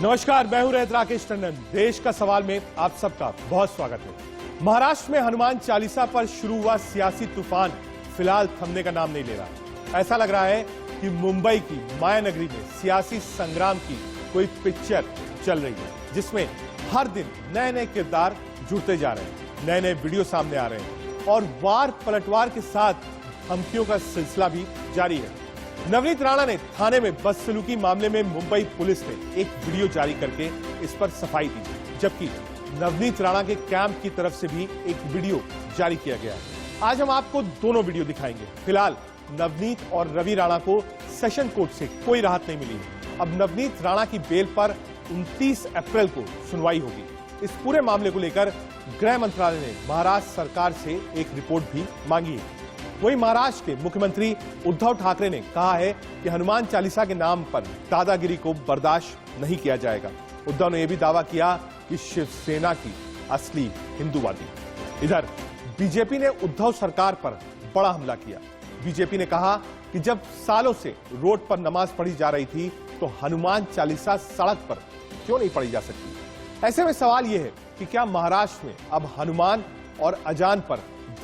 नमस्कार, मैं हूं रहत राकेश टंडन। देश का सवाल में आप सबका बहुत स्वागत है। महाराष्ट्र में हनुमान चालीसा पर शुरू हुआ सियासी तूफान फिलहाल थमने का नाम नहीं ले रहा। ऐसा लग रहा है कि मुंबई की माया नगरी में सियासी संग्राम की कोई पिक्चर चल रही है, जिसमें हर दिन नए नए किरदार जुड़ते जा रहे हैं, नए नए वीडियो सामने आ रहे हैं और वार पलटवार के साथ धमकियों का सिलसिला भी जारी है। नवनीत राणा ने थाने में बदसलूकी मामले में मुंबई पुलिस ने एक वीडियो जारी करके इस पर सफाई दी, जबकि नवनीत राणा के कैंप की तरफ से भी एक वीडियो जारी किया गया है। आज हम आपको दोनों वीडियो दिखाएंगे। फिलहाल नवनीत और रवि राणा को सेशन कोर्ट से कोई राहत नहीं मिली है। अब नवनीत राणा की बेल पर 29 अप्रैल को सुनवाई होगी। इस पूरे मामले को लेकर गृह मंत्रालय ने महाराष्ट्र सरकार से एक रिपोर्ट भी मांगी है। वहीं महाराष्ट्र के मुख्यमंत्री उद्धव ठाकरे ने कहा है कि हनुमान चालीसा के नाम पर दादागिरी को बर्दाश्त नहीं किया जाएगा। उद्धव ने यह भी दावा किया कि शिवसेना की असली हिंदूवादी। इधर बीजेपी ने उद्धव सरकार पर बड़ा हमला किया। बीजेपी ने कहा कि जब सालों से रोड पर नमाज पढ़ी जा रही थी तो हनुमान चालीसा सड़क पर क्यों नहीं पढ़ी जा सकती। ऐसे में सवाल यह है कि क्या महाराष्ट्र में अब हनुमान और अजान पर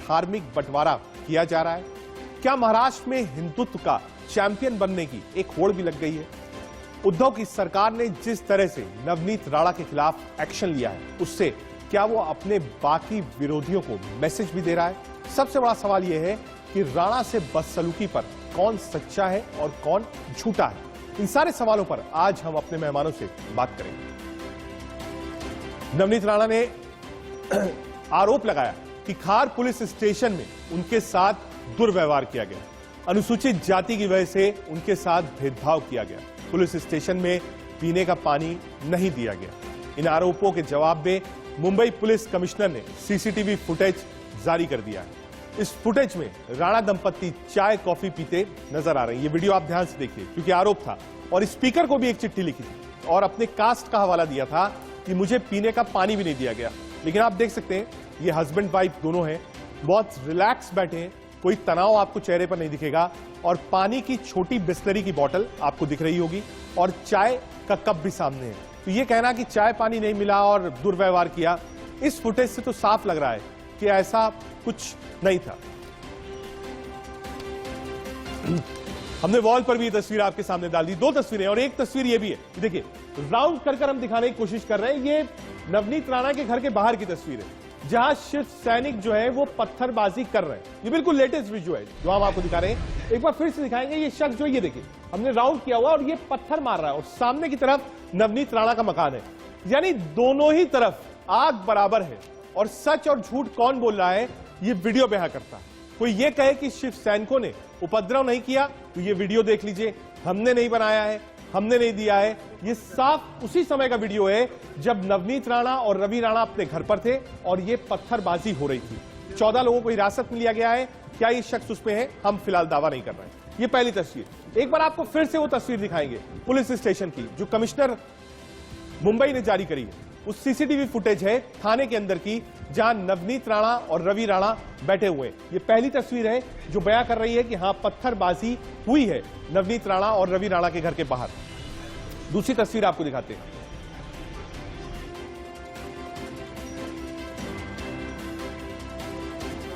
धार्मिक बंटवारा किया जा रहा है? क्या महाराष्ट्र में हिंदुत्व का चैंपियन बनने की एक होड़ भी लग गई है? उद्धव की सरकार ने जिस तरह से नवनीत राणा के खिलाफ एक्शन लिया है, उससे क्या वो अपने बाकी विरोधियों को मैसेज भी दे रहा है? सबसे बड़ा सवाल यह है कि राणा से बदसलूकी पर कौन सच्चा है और कौन झूठा है। इन सारे सवालों पर आज हम अपने मेहमानों से बात करेंगे। नवनीत राणा ने आरोप लगाया कि खार पुलिस स्टेशन में उनके साथ दुर्व्यवहार किया गया, अनुसूचित जाति की वजह से उनके साथ भेदभाव किया गया, पुलिस स्टेशन में पीने का पानी नहीं दिया गया। इन आरोपों के जवाब में मुंबई पुलिस कमिश्नर ने सीसीटीवी फुटेज जारी कर दिया है। इस फुटेज में राणा दंपत्ति चाय कॉफी पीते नजर आ रहे हैं। ये वीडियो आप ध्यान से देखिए, क्योंकि आरोप था और स्पीकर को भी एक चिट्ठी लिखी थी और अपने कास्ट का हवाला दिया था कि मुझे पीने का पानी भी नहीं दिया गया। लेकिन आप देख सकते हैं ये हस्बैंड वाइफ दोनों हैं, बहुत रिलैक्स बैठे हैं, कोई तनाव आपको चेहरे पर नहीं दिखेगा और पानी की छोटी बिस्लरी की बोतल आपको दिख रही होगी और चाय का कप भी सामने है। तो ये कहना कि चाय पानी नहीं मिला और दुर्व्यवहार किया, इस फुटेज से तो साफ लग रहा है कि ऐसा कुछ नहीं था। हमने वॉल पर भी ये तस्वीर आपके सामने डाल दी, दो तस्वीरें और एक तस्वीर ये भी है। देखिए, राउंड कर हम दिखाने की कोशिश कर रहे हैं। ये नवनीत राणा के घर के बाहर की तस्वीर है, जहां शिव सैनिक जो है वो पत्थरबाजी कर रहे हैं। ये बिल्कुल लेटेस्ट वीडियो है जो हम आपको दिखा रहे हैं। एक बार फिर से दिखाएंगे। ये शख्स जो, ये देखिए, हमने राउंड किया हुआ और ये पत्थर मार रहा है और सामने की तरफ नवनीत राणा का मकान है। यानी दोनों ही तरफ आग बराबर है और सच और झूठ कौन बोल रहा है ये वीडियो बयां करता है। कोई ये कहे कि शिव सैनिकों ने उपद्रव नहीं किया तो ये वीडियो देख लीजिए, हमने नहीं बनाया है, हमने नहीं दिया है। ये साफ उसी समय का वीडियो है जब नवनीत राणा और रवि राणा अपने घर पर थे और ये पत्थरबाजी हो रही थी। 14 लोगों को हिरासत में लिया गया है। क्या ये शख्स उसमें है? हम फिलहाल दावा नहीं कर रहे हैं। ये पहली तस्वीर। एक बार आपको फिर से वो तस्वीर दिखाएंगे पुलिस स्टेशन की, जो कमिश्नर मुंबई ने जारी करी है। उस सीसीटीवी फुटेज है थाने के अंदर की, जहां नवनीत राणा और रवि राणा बैठे हुए। ये पहली तस्वीर है जो बयां कर रही है कि हां, पत्थरबाजी हुई है नवनीत राणा और रवि राणा के घर के बाहर। दूसरी तस्वीर आपको दिखाते हैं।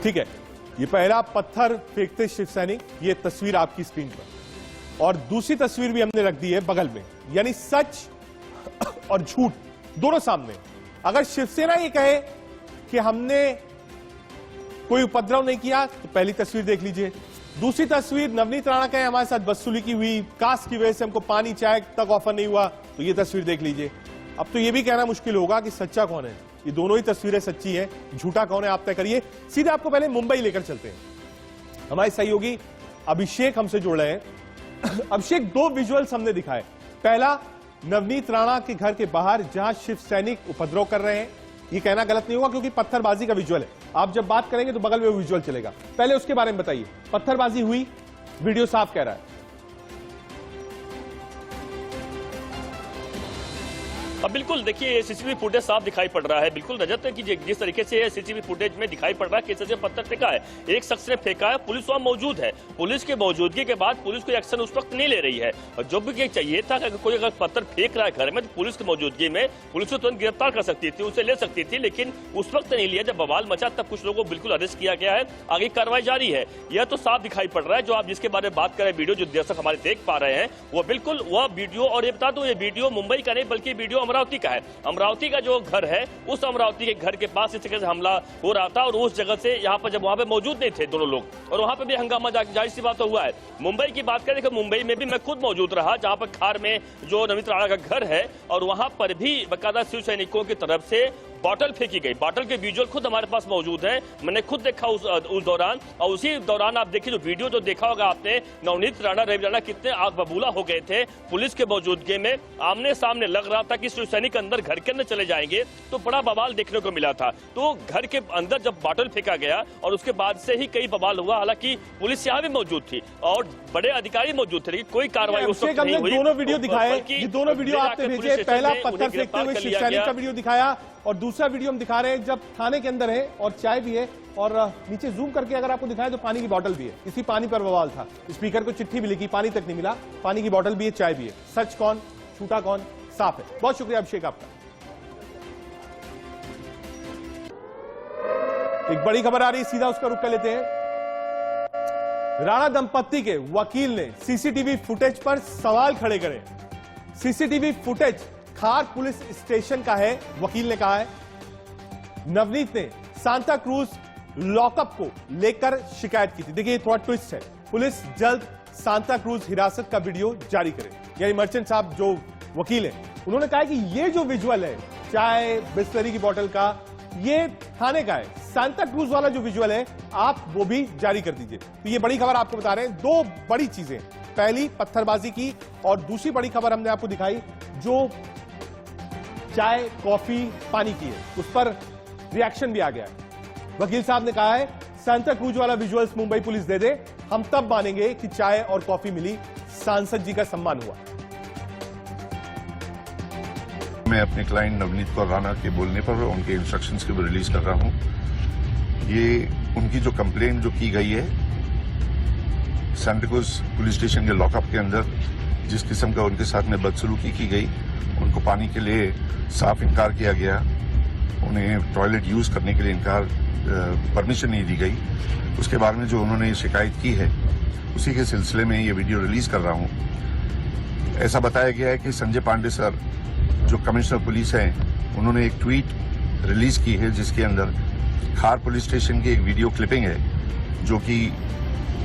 ठीक है, ये पहला पत्थर फेंकते शिव सैनिक, ये तस्वीर आपकी स्क्रीन पर, और दूसरी तस्वीर भी हमने रख दी है बगल में। यानी सच और झूठ दोनों सामने। अगर शिवसेना ये कहे कि हमने कोई उपद्रव नहीं किया तो पहली तस्वीर देख लीजिए। दूसरी तस्वीर नवनीत राणा कहे हमारे साथ बदसलूकी हुई, कास्ट की वजह से हमको पानी चाय तक ऑफर नहीं हुआ, तो ये तस्वीर देख लीजिए। अब तो ये भी कहना मुश्किल होगा कि सच्चा कौन है। ये दोनों ही तस्वीरें सच्ची हैं, झूठा कौन है आप तय करिए। सीधे आपको पहले मुंबई लेकर चलते हैं। हमारे सहयोगी अभिषेक हमसे जुड़ रहे हैं। अभिषेक, दो विजुअल्स हमने दिखाए। पहला, नवनीत राणा के घर के बाहर जहां शिव सैनिक उपद्रव कर रहे हैं। ये कहना गलत नहीं होगा क्योंकि पत्थरबाजी का विजुअल है। आप जब बात करेंगे तो बगल में वो विजुअल चलेगा। पहले उसके बारे में बताइए, पत्थरबाजी हुई, वीडियो साफ कह रहा है। अब बिल्कुल देखिए सीसीटीवी फुटेज साफ दिखाई पड़ रहा है, बिल्कुल रजत है कि जिस तरीके से सीसीटीवी फुटेज में दिखाई पड़ रहा है किस से पत्थर फेंका है, एक शख्स ने फेंका है, पुलिस वहां मौजूद है, पुलिस की मौजूदगी के बाद पुलिस कोई एक्शन उस वक्त नहीं ले रही है। और जो भी चाहिए था कि कोई अगर पत्थर फेंक रहा है घर में तो पुलिस की मौजूदगी में पुलिस को तुरंत गिरफ्तार कर सकती थी, उसे ले सकती थी, लेकिन उस वक्त नहीं लिया। जब बवाल मचा तब कुछ लोगों को बिल्कुल अरेस्ट किया गया है, आगे कार्रवाई जारी है। यह तो साफ दिखाई पड़ रहा है जो आप जिसके बारे में बात कर रहे हैं, वीडियो जो दर्शक हमारे देख पा रहे हैं वो बिल्कुल वह वीडियो, और ये बता दूं ये वीडियो मुंबई का नहीं बल्कि वीडियो अमरावती का है। अमरावती का जो घर है उस अमरावती के घर के पास इस तरह से हमला हो रहा था और उस जगह से यहाँ पर जब वहां पे मौजूद नहीं थे दोनों लोग और वहां पे भी हंगामा जाहिर सी बात हुआ है। मुंबई की बात करें, मुंबई में भी मैं खुद मौजूद रहा जहां पर खार में जो नवनीत राणा का घर है और वहां पर भी बकायदा शिव सैनिकों की तरफ से बॉटल फेंकी गई। बॉटल के विजुअल खुद हमारे पास मौजूद है, मैंने खुद देखा उस दौरान। और उसी दौरान आप देखिए जो वीडियो जो देखा होगा आपने, नवनीत राणा रवि राणा कितने आग बबूला हो गए थे पुलिस के मौजूदगी में। आमने सामने लग रहा था कि शिव सैनिक अंदर घर के अंदर चले जाएंगे तो बड़ा बवाल देखने को मिला था। तो घर के अंदर जब बॉटल फेंका गया और उसके बाद से ही कई बवाल हुआ, हालांकि पुलिस यहाँ भी मौजूद थी और बड़े अधिकारी मौजूद थे, लेकिन कोई कार्रवाई उस वक्त नहीं हुई। दोनों वीडियो दिखाए, ये दोनों वीडियो आपने भेजे, पहला पत्थर फेंकते हुए शिव सैनिक का वीडियो दिखाया और दूसरा वीडियो हम दिखा रहे हैं जब थाने के अंदर है और चाय भी है और नीचे जूम करके अगर आपको दिखाएं तो पानी की बोतल भी है। इसी पानी पर बवाल था, स्पीकर को चिट्ठी भी लिखी, पानी तक नहीं मिला, पानी की बोतल भी है, चाय भी है। सच कौन झूठा कौन साफ है। बहुत शुक्रिया अभिषेक आपका। एक बड़ी खबर आ रही है, सीधा उसका रुख कर लेते हैं। राणा दंपत्ति के वकील ने सीसीटीवी फुटेज पर सवाल खड़े करे। सीसीटीवी फुटेज खार पुलिस स्टेशन का है, वकील ने कहा है। नवनीत ने सांता क्रूज लॉकअप को लेकर शिकायत की थी। देखिए थोड़ा ट्विस्ट है, पुलिस जल्द सांता क्रूज हिरासत का वीडियो जारी करे। यानी मर्चेंट साहब जो वकील है उन्होंने कहा कि ये जो विजुअल है चाय बिस्लरी की बोतल का, ये थाने का है। सांता क्रूज वाला जो विजुअल है आप वो भी जारी कर दीजिए। तो ये बड़ी खबर आपको बता रहे हैं, दो बड़ी चीजें, पहली पत्थरबाजी की और दूसरी बड़ी खबर हमने आपको दिखाई जो चाय कॉफी पानी की है, उस पर रिएक्शन भी आ गया है। वकील साहब ने कहा है सांता क्रूज वाला विजुअल्स मुंबई पुलिस दे दे, हम तब मानेंगे कि चाय और कॉफी मिली, सांसद जी का सम्मान हुआ। मैं अपने क्लाइंट नवनीत कौर राणा के बोलने पर उनके इंस्ट्रक्शंस को भी रिलीज कर रहा हूं। ये उनकी जो कंप्लेंट जो की गई है सांता क्रूज पुलिस स्टेशन के लॉकअप के अंदर जिस किस्म का उनके साथ में बदसलूकी की गई, उनको पानी के लिए साफ इनकार किया गया, उन्हें टॉयलेट यूज करने के लिए इनकार परमिशन नहीं दी गई, उसके बारे में जो उन्होंने शिकायत की है उसी के सिलसिले में ये वीडियो रिलीज कर रहा हूं। ऐसा बताया गया है कि संजय पांडे सर जो कमिश्नर पुलिस हैं उन्होंने एक ट्वीट रिलीज की है जिसके अंदर खार पुलिस स्टेशन की एक वीडियो क्लिपिंग है जो कि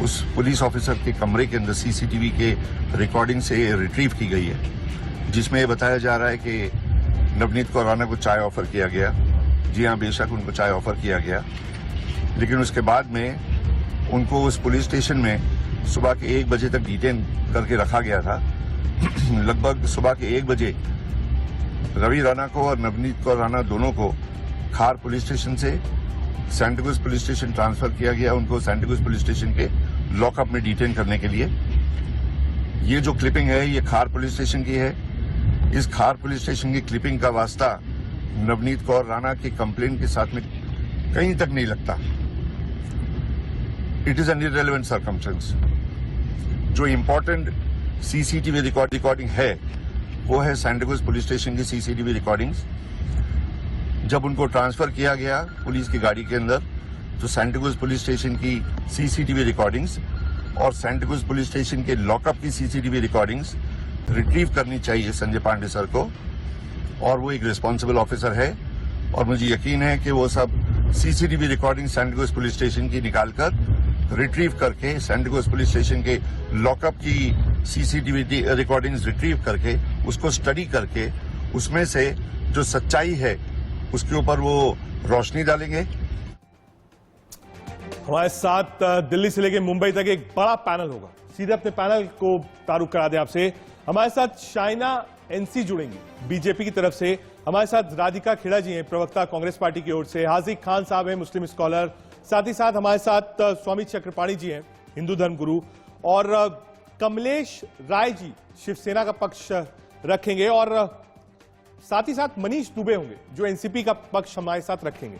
उस पुलिस ऑफिसर के कमरे के अंदर सीसीटीवी के रिकॉर्डिंग से रिट्रीव की गई है, जिसमें यह बताया जा रहा है कि नवनीत कौर राणा को चाय ऑफर किया गया। जी हाँ, बेशक उनको चाय ऑफर किया गया, लेकिन उसके बाद में उनको उस पुलिस स्टेशन में सुबह के 1 बजे तक डिटेन करके रखा गया था। लगभग सुबह के 1 बजे रवि राणा को और नवनीत कौर राणा दोनों को खार पुलिस स्टेशन से Santa cruise police station transfer किया गया, उनको सांता क्रूज पुलिस स्टेशन के लॉकअप में डिटेन करने के लिए। ये जो क्लिपिंग है ये खार पुलिस स्टेशन की है। इस खार पुलिस स्टेशन की क्लिपिंग का वास्ता नवनीत कौर राणा की कंप्लेंट के साथ में कहीं तक नहीं लगता। It is an irrelevant circumstance. जो इंपॉर्टेंट सीसीटीवी रिकॉर्डिंग है वो है सांता क्रूज पुलिस स्टेशन की सीसीटीवी रिकॉर्डिंग्स। जब उनको ट्रांसफर किया गया पुलिस की गाड़ी के अंदर तो सांता क्रूज पुलिस स्टेशन की सीसीटीवी रिकॉर्डिंग्स और सांता क्रूज पुलिस स्टेशन के लॉकअप की सीसीटीवी रिकॉर्डिंग्स रिट्रीव करनी चाहिए संजय पांडे सर को, और वो एक रिस्पॉन्सिबल ऑफिसर है और मुझे यकीन है कि वो सब CCTV recording Santa cruise police station की निकालकर रिट्रीव करके सांता क्रूज पुलिस स्टेशन के लॉकअप की सीसीटीवी रिकॉर्डिंग्स रिट्रीव करके उसको स्टडी करके उसमें से जो सच्चाई है उसके ऊपर वो रोशनी डालेंगे। हमारे साथ दिल्ली से लेकर मुंबई तक एक बड़ा पैनल होगा, सीधे अपने पैनल को तारुफ करा दें आपसे। हमारे साथ शाइना एनसी जुड़ेंगी बीजेपी की तरफ से, हमारे साथ राधिका खेड़ा जी हैं प्रवक्ता कांग्रेस पार्टी की ओर से, हाजिक खान साहब हैं मुस्लिम स्कॉलर, साथ ही साथ हमारे साथ स्वामी चक्रपाणी जी हैं हिंदू धर्म गुरु, और कमलेश राय जी शिवसेना का पक्ष रखेंगे। और साथ ही साथ मनीष दुबे होंगे जो एनसीपी का पक्ष हमारे साथ रखेंगे।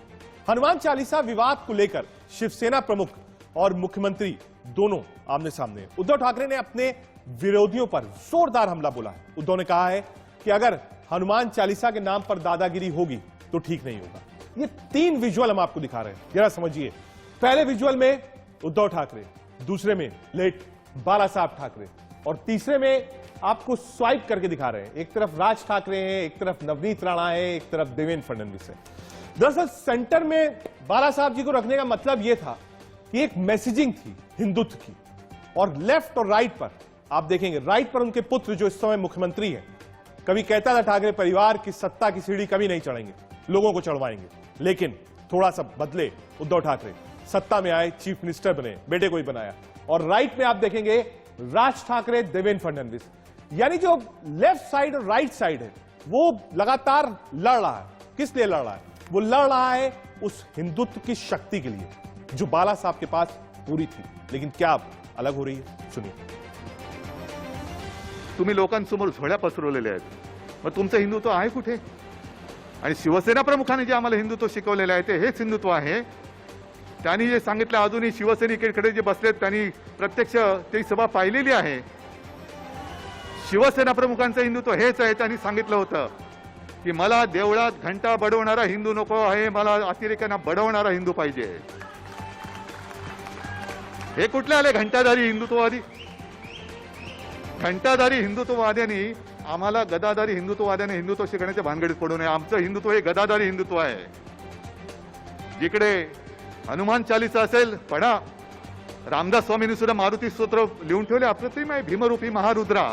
हनुमान चालीसा विवाद को लेकर शिवसेना प्रमुख और मुख्यमंत्री दोनों आमने सामने हैं। उद्धव ठाकरे ने अपने विरोधियों पर जोरदार हमला बोला है। उद्धव ने कहा है कि अगर हनुमान चालीसा के नाम पर दादागिरी होगी तो ठीक नहीं होगा। ये 3 विजुअल हम आपको दिखा रहे हैं, जरा समझिए। पहले विजुअल में उद्धव ठाकरे, दूसरे में लेट बाला साहब ठाकरे और तीसरे में आपको स्वाइप करके दिखा रहे हैं। एक तरफ राज ठाकरे हैं, एक तरफ नवनीत राणा है, एक तरफ देवेंद्र फडणवीस है। दरअसल सेंटर में बाला साहब जी को रखने का मतलब यह था कि एक मैसेजिंग थी हिंदुत्व की, और लेफ्ट और राइट पर आप देखेंगे, राइट पर उनके पुत्र जो इस समय मुख्यमंत्री हैं। कभी कहता था ठाकरे परिवार की सत्ता की सीढ़ी कभी नहीं चढ़ेंगे, लोगों को चढ़वाएंगे, लेकिन थोड़ा सा बदले उद्धव ठाकरे, सत्ता में आए, चीफ मिनिस्टर बने, बेटे को ही बनाया। और राइट में आप देखेंगे राज ठाकरे, देवेंद्र फडणवीस, यानी जो लेफ्ट साइड और राइट साइड है वो लगातार लड़ रहा है। किस लिए लड़ रहा है? वो लड़ रहा है उस हिंदुत्व की शक्ति के लिए जो बाला साहब के पास पूरी थी, लेकिन क्या अब अलग हो रही है? सुनिए। तुम्ही लोकांसमोर झोळ्या पसरवलेल्या आहेत, मग तुमचं हिंदुत्व आहे कुठे? आणि शिवसेना प्रमुखाने जे आम्हाला हिंदुत्व शिकवलेलं आहे ते हेच हिंदुत्व आहे। त्यांनी जे सांगितलं, अजूनही शिवसैनिकांकडे जे बसलेत त्यांनी प्रत्यक्ष ती सभा पाहिलेली आहे। शिवसेना प्रमुखांचं हिंदुत्व हेच आहे। त्यांनी सांगितलं होतं की मला देवळात घंटा बडवणारा हिंदू नको आहे, मला अतिरेक्यांना बडवणारा हिंदू पाहिजे। हे कुठले आले घंटाधारी हिंदुत्ववादी? घंटाधारी हिंदुत्ववाद्यांनी आम्हाला गदाधारी हिंदुत्ववाद्याने हिंदुत्व शिकण्याच्या भानगडीत पडू नये। आमचं हिंदुत्व हे गदाधारी हिंदुत्व आहे। जिकडे हनुमान चालीसा असेल पढा, रामदास स्वामींनी सुद्धा मारुती स्तोत्र लिहून ठेवले, अप्रतिम आहे, भीमरूपी महारुद्रा।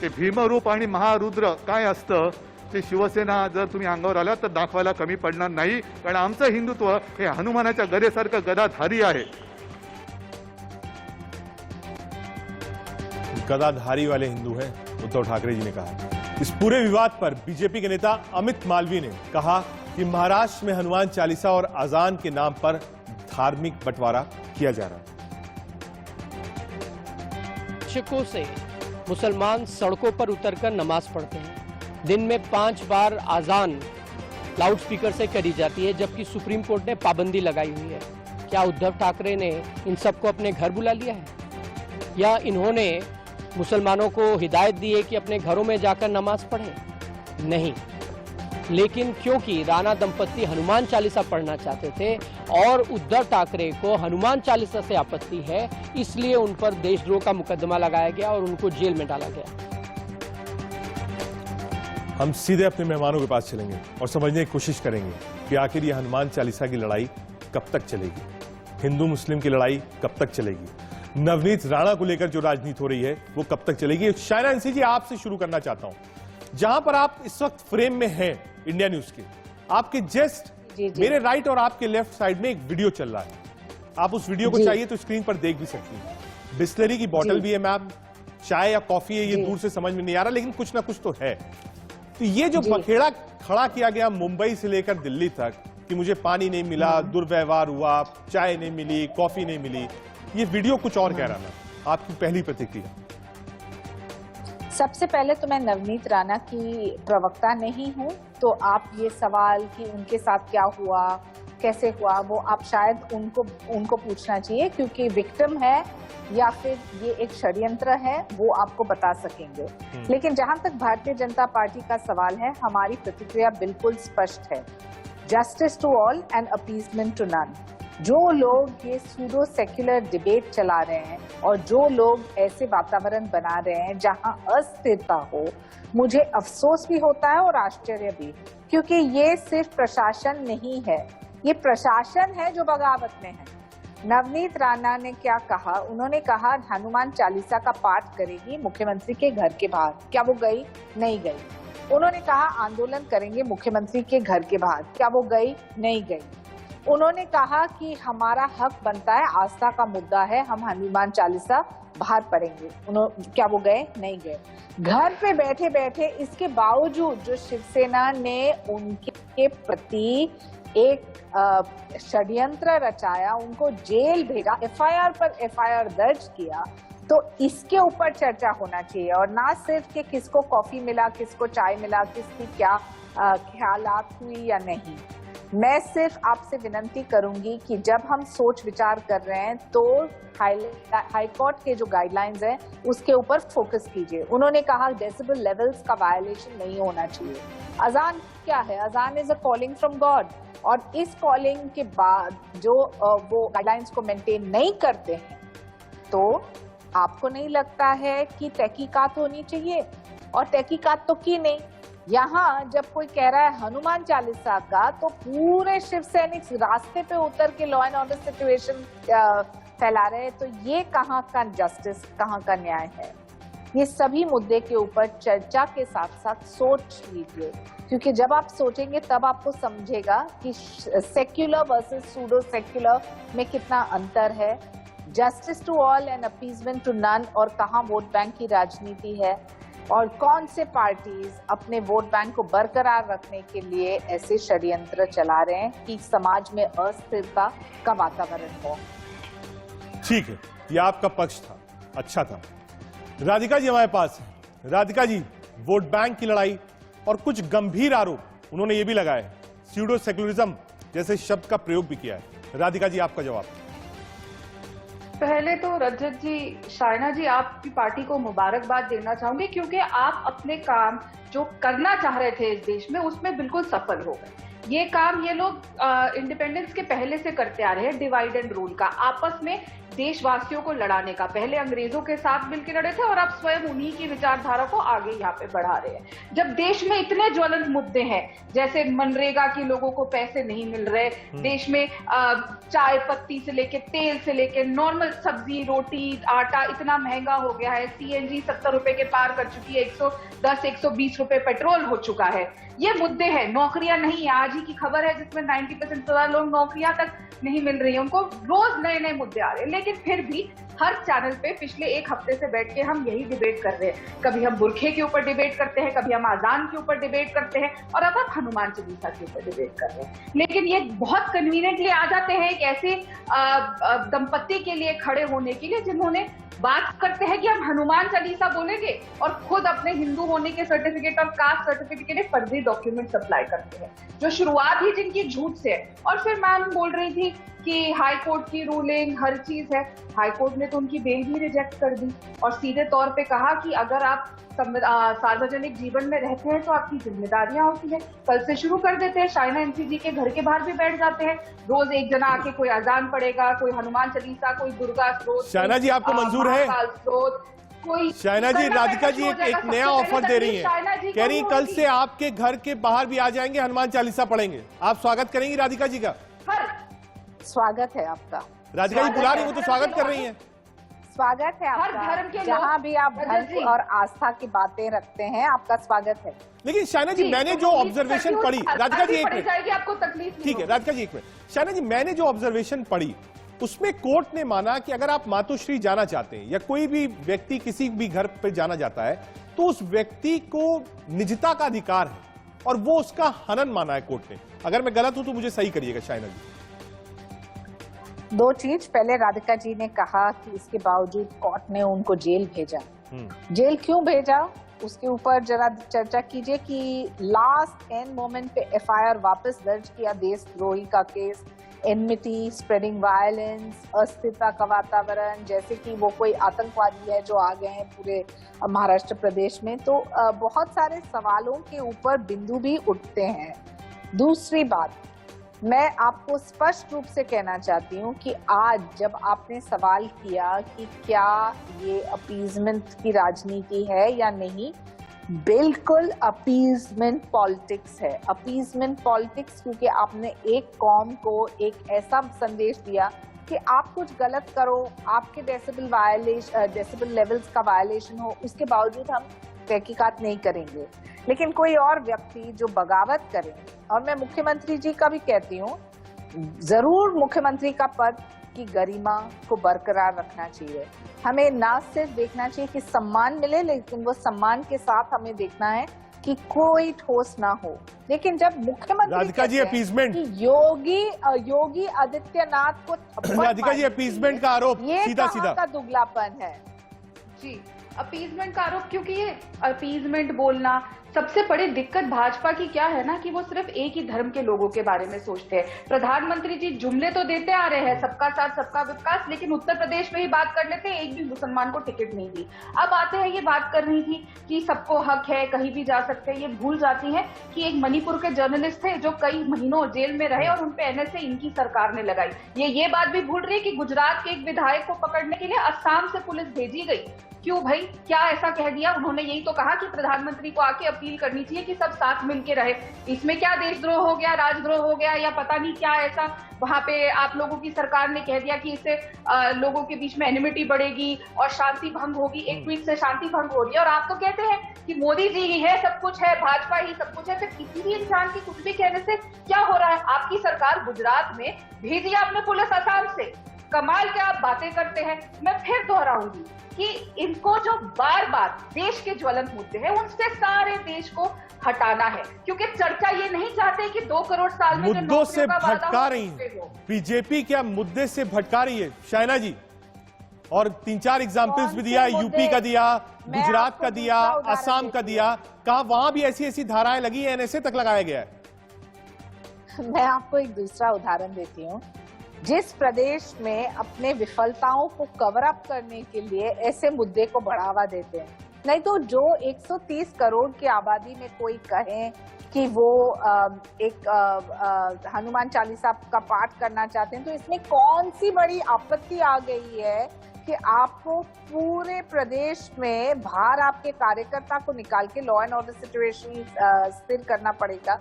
ते भीमरूप आणि महारुद्र काय असतं ते शिवसेना जर तुम्ही अंगावर आला तर दाखवायला कमी पडणार नाही, कारण आमचं हिंदुत्व हे हनुमानाच्या गदेसारखं गदाधारी आहे। गदाधारी वाले हिंदू हैं, उद्धव ठाकरे जी ने कहा। इस पूरे विवाद पर बीजेपी के नेता अमित मालवीय ने कहा कि महाराष्ट्र में हनुमान चालीसा और अजान के नाम पर धार्मिक बंटवारा किया जा रहा है। दशकों से मुसलमान सड़कों पर उतरकर नमाज पढ़ते हैं। दिन में 5 बार आजान लाउडस्पीकर से करी जाती है, जबकि सुप्रीम कोर्ट ने पाबंदी लगाई हुई है। क्या उद्धव ठाकरे ने इन सबको अपने घर बुला लिया है, या इन्होंने मुसलमानों को हिदायत दी है कि अपने घरों में जाकर नमाज पढ़ें? नहीं, लेकिन क्योंकि राणा दंपत्ति हनुमान चालीसा पढ़ना चाहते थे और उद्धव ठाकरे को हनुमान चालीसा से आपत्ति है, इसलिए उन पर देशद्रोह का मुकदमा लगाया गया और उनको जेल में डाला गया। हम सीधे अपने मेहमानों के पास चलेंगे और समझने की कोशिश करेंगे कि आखिर ये हनुमान चालीसा की लड़ाई कब तक चलेगी, हिंदू मुस्लिम की लड़ाई कब तक चलेगी, नवनीत राणा को लेकर जो राजनीति हो रही है वो कब तक चलेगी। शायरा अंसी जी, आपसे शुरू करना चाहता हूं। जहां पर आप इस वक्त फ्रेम में हैं इंडिया न्यूज के, आपके जस्ट मेरे राइट और आपके लेफ्ट साइड में एक वीडियो चल रहा है। आप उस वीडियो को चाहिए तो स्क्रीन पर देख भी सकती हैं। बिस्लरी की बोतल भी है मैम, चाय या कॉफी है, ये दूर से समझ में नहीं आ रहा, लेकिन कुछ ना कुछ तो है। तो ये जो बखेड़ा खड़ा किया गया मुंबई से लेकर दिल्ली तक कि मुझे पानी नहीं मिला, दुर्व्यवहार हुआ, चाय नहीं मिली, कॉफी नहीं मिली, ये वीडियो कुछ और कह रहा था। आपकी पहली प्रतिक्रिया? सबसे पहले तो मैं नवनीत राणा की प्रवक्ता नहीं हूं, तो आप ये सवाल कि उनके साथ क्या हुआ, कैसे हुआ, वो आप शायद उनको पूछना चाहिए, क्योंकि विक्टिम है या फिर ये एक षड्यंत्र है वो आपको बता सकेंगे। लेकिन जहां तक भारतीय जनता पार्टी का सवाल है, हमारी प्रतिक्रिया बिल्कुल स्पष्ट है। Justice to all and appeasement to none. जो लोग ये सूडो सेक्युलर डिबेट चला रहे हैं और जो लोग ऐसे वातावरण बना रहे हैं जहां अस्थिरता हो, मुझे अफसोस भी होता है और आश्चर्य भी, क्योंकि ये सिर्फ प्रशासन नहीं है, ये प्रशासन है जो बगावत में है। नवनीत राणा ने क्या कहा? उन्होंने कहा हनुमान चालीसा का पाठ करेगी मुख्यमंत्री के घर के बाहर। क्या वो गई? नहीं गई। उन्होंने कहा आंदोलन करेंगे मुख्यमंत्री के घर के बाहर। क्या वो गई? नहीं गई। उन्होंने कहा कि हमारा हक बनता है, आस्था का मुद्दा है, हम हनुमान चालीसा बाहर पढ़ेंगे। क्या वो गए? नहीं गए। घर पे बैठे बैठे इसके बावजूद जो शिवसेना ने उनके प्रति एक षड्यंत्र रचाया, उनको जेल भेजा, एफआईआर पर एफआईआर दर्ज किया, तो इसके ऊपर चर्चा होना चाहिए और ना सिर्फ कि किसको कॉफी मिला, किसको चाय मिला, किसकी क्या ख्यालात हुई या नहीं। मैं सिर्फ आपसे विनती करूंगी कि जब हम सोच विचार कर रहे हैं तो हाई कोर्ट के जो गाइडलाइंस हैं उसके ऊपर फोकस कीजिए। उन्होंने कहा डेसिबल लेवल्स का वायलेशन नहीं होना चाहिए। अजान क्या है? अजान is a calling from God, और इस कॉलिंग के बाद जो वो गाइडलाइंस को मेंटेन नहीं करते हैं तो आपको नहीं लगता है कि तहकीकात होनी चाहिए? और तहकीकात तो की नहीं। यहाँ जब कोई कह रहा है हनुमान चालीसा का, तो पूरे शिव सैनिक रास्ते पे उतर के लॉ एंड ऑर्डर सिचुएशन फैला रहे हैं। तो ये कहाँ का जस्टिस, कहाँ का न्याय है? ये सभी मुद्दे के ऊपर चर्चा के साथ साथ सोच लीजिए, क्योंकि जब आप सोचेंगे तब आपको समझेगा कि सेक्युलर वर्सेस सूडो सेक्युलर में कितना अंतर है, justice to all and appeasement to none, और कहाँ वोट बैंक की राजनीति है, और कौन से पार्टीज अपने वोट बैंक को बरकरार रखने के लिए ऐसे षड्यंत्र चला रहे हैं कि समाज में अस्थिरता का वातावरण हो। ठीक है, ये आपका पक्ष था, अच्छा था। राधिका जी हमारे पास है। राधिका जी, वोट बैंक की लड़ाई और कुछ गंभीर आरोप उन्होंने ये भी लगाए, स्यूडो सेक्युलरिज्म जैसे शब्द का प्रयोग भी किया है। राधिका जी, आपका जवाब। पहले तो रजत जी, शायना जी, आपकी पार्टी को मुबारकबाद देना चाहूंगी, क्योंकि आप अपने काम जो करना चाह रहे थे इस देश में उसमें बिल्कुल सफल हो गए। ये काम ये लोग इंडिपेंडेंस के पहले से करते आ रहे हैं, डिवाइड एंड रूल का, आपस में देशवासियों को लड़ाने का। पहले अंग्रेजों के साथ मिलकर लड़े थे और अब स्वयं उन्हीं की विचारधारा को आगे यहाँ पे बढ़ा रहे हैं। जब देश में इतने ज्वलंत मुद्दे हैं, जैसे मनरेगा के लोगों को पैसे नहीं मिल रहे, देश में चाय पत्ती से लेके तेल से लेके नॉर्मल सब्जी, रोटी, आटा इतना महंगा हो गया है, सीएनजी 70 रुपए के पार कर चुकी है, 110-120 रुपए पेट्रोल हो चुका है। ये मुद्दे हैं। नौकरियां नहीं, आज ही की खबर है जिसमें 90% लोग नौकरियां तक नहीं मिल रही है, उनको रोज नए नए मुद्दे आ रहे हैं। लेकिन फिर भी हर चैनल पे पिछले एक हफ्ते से बैठ के हम यही डिबेट कर रहे हैं। कभी हम बुरखे के ऊपर डिबेट करते हैं, कभी हम आजान के ऊपर डिबेट करते हैं, और अब आप हनुमान चालीसा के ऊपर डिबेट कर रहे हैं। लेकिन ये बहुत कन्वीनियंटली आ जाते हैं एक ऐसे दंपत्ति के लिए खड़े होने के लिए जिन्होंने बात करते हैं कि हम हनुमान चालीसा बोलेंगे और खुद अपने हिंदू होने के सर्टिफिकेट और कास्ट सर्टिफिकेट के लिए फर्जी डॉक्यूमेंट सप्लाई करते हैं, जो शुरुआत ही जिनकी झूठ से है। और फिर मैम बोल रही थी कि हाई कोर्ट की रूलिंग हर चीज है। हाई कोर्ट ने तो उनकी बेल भी रिजेक्ट कर दी और सीधे तौर पे कहा कि अगर आप सार्वजनिक जीवन में रहते हैं तो आपकी जिम्मेदारियां होती हैं। कल से शुरू कर देते हैं, शाइना एनसीजी के घर के बाहर भी बैठ जाते हैं, रोज एक जना आके कोई अजान पढ़ेगा, कोई हनुमान चालीसा, कोई दुर्गा स्त्रोत, शाइना जी आपको मंजूर है? कोई शाइना जी, राधिका जी एक नया ऑफर दे रही हैं, कह रही कल से आपके घर के बाहर भी आ जाएंगे, हनुमान चालीसा पढ़ेंगे। आप स्वागत करेंगी राधिका जी का? स्वागत है आपका। राधिका जी बुला रही हूँ तो स्वागत कर रही हैं। स्वागत है आपका, जहाँ भी आप धर्म और आस्था की बातें रखते हैं, आपका स्वागत है। लेकिन शाइना जी, मैंने जो ऑब्जर्वेशन पढ़ी, राधिका जी एक मिनट, आपको तकलीफ ठीक है राधिका जी एक मिनट। शाइना जी, मैंने जो ऑब्जर्वेशन पढ़ी उसमें कोर्ट ने माना कि अगर आप मातोश्री जाना चाहते हैं या कोई भी व्यक्ति किसी भी घर पर जाना जाता है तो उस व्यक्ति को निजता का अधिकार है और वो उसका हनन माना है कोर्ट ने। अगर मैं गलत हूं तो मुझे सही करिएगा शाइना जी। दो चीज, पहले राधिका जी ने कहा कि इसके बावजूद कोर्ट ने उनको जेल भेजा। जेल क्यों भेजा उसके ऊपर जरा चर्चा कीजिए कि लास्ट एंड मोमेंट पे एफआईआर वापस दर्ज किया, देशद्रोही का केस, एनमिटी, स्प्रेडिंग वायलेंस, अस्थिरता का वातावरण, जैसे कि वो कोई आतंकवादी है जो आ गए हैं पूरे महाराष्ट्र प्रदेश में। तो बहुत सारे सवालों के ऊपर बिंदु भी उठते हैं। दूसरी बात, मैं आपको स्पष्ट रूप से कहना चाहती हूँ कि आज जब आपने सवाल किया कि क्या ये अपीजमेंट की राजनीति है या नहीं, बिल्कुल अपीजमेंट पॉलिटिक्स है। अपीजमेंट पॉलिटिक्स क्योंकि आपने एक कौम को एक ऐसा संदेश दिया कि आप कुछ गलत करो, आपके डेसिबल लेवल्स का वायलेशन हो, उसके बावजूद हम तहकीकात नहीं करेंगे। लेकिन कोई और व्यक्ति जो बगावत करे, और मैं मुख्यमंत्री जी का भी कहती हूँ, जरूर मुख्यमंत्री का पद की गरिमा को बरकरार रखना चाहिए। हमें ना सिर्फ देखना चाहिए कि सम्मान मिले, लेकिन वो सम्मान के साथ हमें देखना है कि कोई ठोस ना हो। लेकिन जब मुख्यमंत्री राधिका जी अपीजमेंट, योगी आदित्यनाथ को राधिका जी अपीजमेंट का आरोप ये सीधा सीधा का दुगलापन है। जी, अपीजमेंट का आरोप, क्योंकि ये अपीजमेंट बोलना, सबसे बड़ी दिक्कत भाजपा की क्या है ना कि वो सिर्फ एक ही धर्म के लोगों के बारे में सोचते हैं। प्रधानमंत्री जी जुमले तो देते आ रहे हैं, सबका साथ सबका विकास, लेकिन उत्तर प्रदेश में ही बात कर लेते हैं, एक भी मुसलमान को टिकट नहीं दी। अब आते हैं, ये बात करनी थी कि सबको हक है, कहीं भी जा सकते हैं, ये भूल जाती है कि एक मणिपुर के जर्नलिस्ट थे जो कई महीनों जेल में रहे और उनपे एनएसए इनकी सरकार ने लगाई। ये बात भी भूल रही है कि गुजरात के एक विधायक को पकड़ने के लिए असम से पुलिस भेजी गई। क्यों भाई, क्या ऐसा कह दिया उन्होंने? यही तो कहा कि प्रधानमंत्री को आके अपील करनी चाहिए कि सब साथ मिलके रहे। इसमें क्या देशद्रोह हो गया, राजद्रोह हो गया, या पता नहीं क्या ऐसा वहां पे आप लोगों की सरकार ने कह दिया कि इससे लोगों के बीच में एनिमिटी बढ़ेगी और शांति भंग होगी। एक ट्वीट से शांति भंग हो रही है और आप तो कहते हैं कि मोदी जी ही है सब कुछ है, भाजपा ही सब कुछ है। फिर किसी भी इंसान की कुछ भी कहने से क्या हो रहा है? आपकी सरकार गुजरात में भेजी आपने पुलिस असम से, कमाल के आप बातें करते हैं। मैं फिर दोहराऊंगी कि इनको जो बार बार देश के ज्वलंत मुद्दे हैं उनसे सारे देश को हटाना है, क्योंकि चर्चा ये नहीं चाहते कि 2 करोड़ साल में जो मुद्दों से नौकरियों का वादा भटका हो, रही उस पे है हो। बीजेपी, क्या मुद्दे से भटका रही है शाइना जी? और 3-4 एग्जाम्पल्स कौन भी से दिया, मुद्दे? यूपी का दिया, मैं गुजरात आपको का दिया, दूसरा उदाहरण असम का देती दिया, कहा वहां भी ऐसी धाराएं लगी है, एनएसए तक लगाया गया है। मैं आपको एक दूसरा उदाहरण देती हूँ। जिस प्रदेश में अपने विफलताओं को कवर अप करने के लिए ऐसे मुद्दे को बढ़ावा देते हैं, नहीं तो जो 130 करोड़ की आबादी में कोई कहे कि वो एक हनुमान चालीसा का पाठ करना चाहते हैं, तो इसमें कौन सी बड़ी आपत्ति आ गई है कि आपको पूरे प्रदेश में बाहर आपके कार्यकर्ता को निकाल के लॉ एंड ऑर्डर सिचुएशन स्थिर करना पड़ेगा?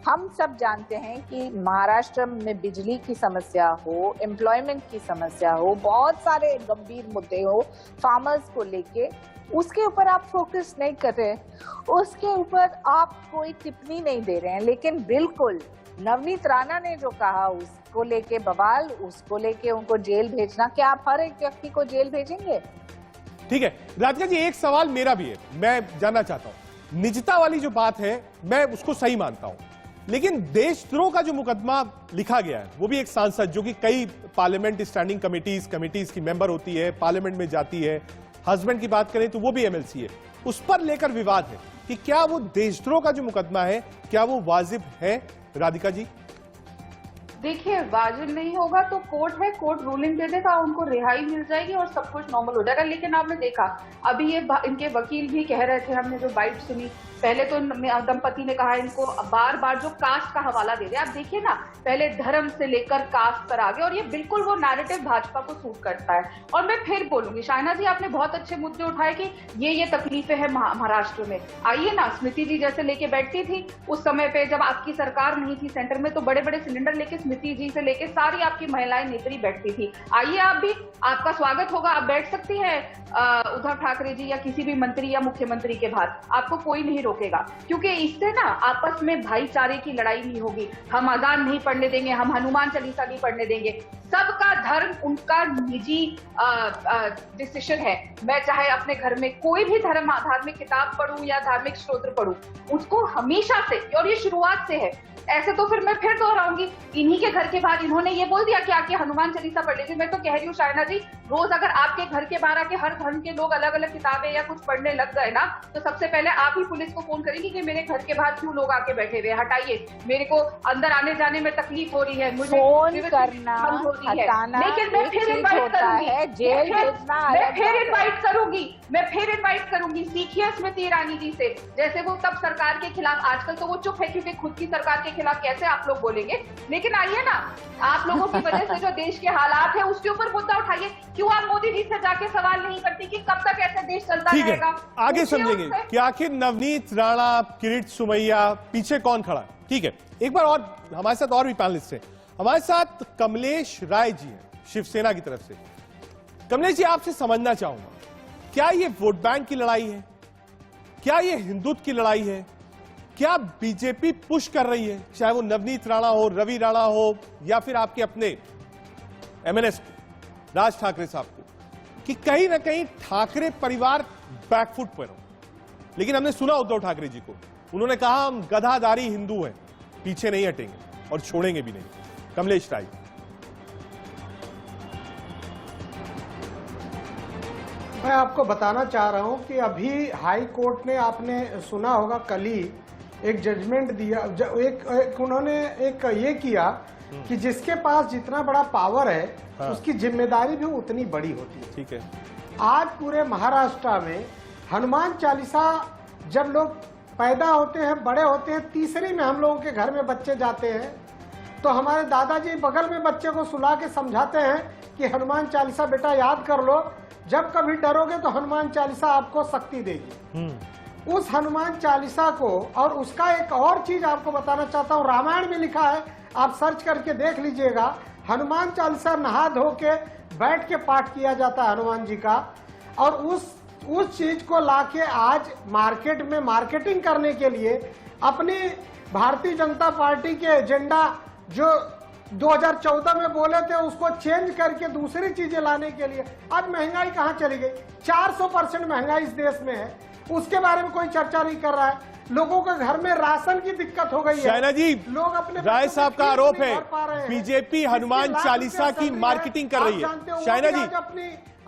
हम सब जानते हैं कि महाराष्ट्र में बिजली की समस्या हो, एम्प्लॉयमेंट की समस्या हो, बहुत सारे गंभीर मुद्दे हो फार्मर्स को लेके, उसके ऊपर आप फोकस नहीं कर रहे, उसके ऊपर आप कोई टिप्पणी नहीं दे रहे हैं। लेकिन बिल्कुल नवनीत राणा ने जो कहा उसको लेके बवाल, उसको लेके उनको जेल भेजना, क्या आप हर एक व्यक्ति को जेल भेजेंगे? ठीक है राधिका जी, एक सवाल मेरा भी है, मैं जानना चाहता हूं। निजता वाली जो बात है मैं उसको सही मानता हूं, लेकिन देशद्रोह का जो मुकदमा लिखा गया है, वो भी एक सांसद जो कि कई पार्लियामेंट स्टैंडिंग कमिटीज की मेंबर होती है, पार्लियामेंट में जाती है, हस्बैंड की बात करें तो वो भी एमएलसी है, उस पर लेकर विवाद है कि क्या वो देशद्रोह का जो मुकदमा है क्या वो वाजिब है? राधिका जी, देखिए, वाजिब नहीं होगा तो कोर्ट है, कोर्ट रूलिंग दे देगा, उनको रिहाई मिल जाएगी और सब कुछ नॉर्मल हो जाएगा। लेकिन आपने देखा अभी ये इनके वकील भी कह रहे थे, हमने जो बाइट सुनी, पहले तो दंपति ने कहा इनको बार बार जो कास्ट का हवाला दे रहे। आप देखिए ना, पहले धर्म से लेकर कास्ट पर आ गए और ये बिल्कुल वो नैरेटिव भाजपा को सूट करता है। और मैं फिर बोलूंगी, शाइना जी आपने बहुत अच्छे मुद्दे उठाए कि ये तकलीफें हैं महाराष्ट्र में। आइए ना, स्मृति जी जैसे लेके बैठती थी उस समय पे जब आपकी सरकार नहीं थी सेंटर में, तो बड़े बड़े सिलेंडर लेके स्मृति जी से लेके सारी आपकी महिलाएं नेत्री बैठती थी। आइए आप भी, आपका स्वागत होगा, आप बैठ सकती हैं उद्धव ठाकरे जी या किसी भी मंत्री या मुख्यमंत्री के बाद, आपको कोई नहीं रोकेगा, क्योंकि इससे ना आपस में भाईचारे की लड़ाई नहीं होगी। हम अजान नहीं पढ़ने देंगे, हम हनुमान चालीसा नहीं पढ़ने देंगे। सबका धर्म उनका निजी डिसीजन है। मैं चाहे अपने घर में कोई भी धार्मिक किताब पढूं या धार्मिक स्तोत्र पढूं, उसको हमेशा से, और ये शुरुआत से है। ऐसे तो फिर मैं फिर दोहराऊंगी, इन्हीं के घर के बाहर इन्होंने ये बोल दिया कि आके हनुमान चालीसा पढ़ लीजिए। मैं तो कह रही हूँ शाइना जी, रोज अगर आपके घर के बाहर आके हर धर्म के लोग अलग अलग किताबें या कुछ पढ़ने लग गए ना, तो सबसे पहले आप ही पुलिस को फोन करेंगे कि मेरे घर के बाहर क्यों लोग आके बैठे हुए, हटाइए, मेरे को अंदर आने जाने में तकलीफ हो रही है, मुझे फोन करना, हटाना, लेकिन मैं फिर इन्वाइट करूंगी, जेल भेजना, मैं फिर इन्वाइट करूंगी सीखिए स्मृति ईरानी जी से, जैसे वो तब सरकार के खिलाफ, आजकल तो वो चुप है क्योंकि खुद की सरकार के खिलाफ कैसे आप लोग बोलेंगे, लेकिन आइए ना, आप लोगों की वजह से जो देश के हालात है उसके ऊपर मुद्दा उठाइए। क्यों आप मोदी जी से जाके सवाल नहीं करती कि कब तक ऐसे देश चलता रहेगा? आगे समझेंगे कि आखिर नवनीत राणा, किरीट सोमैया, पीछे कौन खड़ा है। ठीक है, एक बार और हमारे साथ और भी पैनलिस्ट हैं। हमारे साथ कमलेश राय जी हैं शिवसेना की तरफ से। कमलेश जी, आपसे समझना चाहूंगा, क्या ये वोट बैंक की लड़ाई है? क्या ये हिंदुत्व की लड़ाई है? क्या बीजेपी पुश कर रही है, चाहे वो नवनीत राणा हो, रवि राणा हो, या फिर आपके अपने एमएनएस राज ठाकरे साहब को, कि कहीं ना कहीं ठाकरे परिवार बैकफुट पर हो? लेकिन हमने सुना उद्धव ठाकरे जी को, उन्होंने कहा हम गधाधारी हिंदू हैं, पीछे नहीं हटेंगे और छोड़ेंगे भी नहीं। कमलेश राय, मैं आपको बताना चाह रहा हूं कि अभी हाई कोर्ट ने, आपने सुना होगा कल ही एक जजमेंट दिया, उन्होंने एक ये किया कि जिसके पास जितना बड़ा पावर है उसकी जिम्मेदारी भी उतनी बड़ी होती है। ठीक है। आज पूरे महाराष्ट्र में हनुमान चालीसा जब लोग पैदा होते हैं, बड़े होते हैं, तीसरी में हम लोगों के घर में बच्चे जाते हैं तो हमारे दादाजी बगल में बच्चे को सुला के समझाते हैं कि हनुमान चालीसा बेटा याद कर लो, जब कभी डरोगे तो हनुमान चालीसा आपको शक्ति देगी। उस हनुमान चालीसा को, और उसका एक और चीज आपको बताना चाहता हूँ, रामायण में लिखा है, आप सर्च करके देख लीजिएगा। हनुमान चालीसा नहा धो के बैठ के पाठ किया जाता है हनुमान जी का, और उस चीज को लाके आज मार्केट में मार्केटिंग करने के लिए अपनी भारतीय जनता पार्टी के एजेंडा जो 2014 में बोले थे उसको चेंज करके दूसरी चीजें लाने के लिए आज महंगाई कहां चली गई? 400% महंगाई इस देश में है, उसके बारे में कोई चर्चा नहीं कर रहा है। लोगों के घर में राशन की दिक्कत हो गई है। शाइना जी, लोग अपने राय साहब का आरोप है बीजेपी हनुमान चालीसा की मार्केटिंग कर रही है। शाइना जी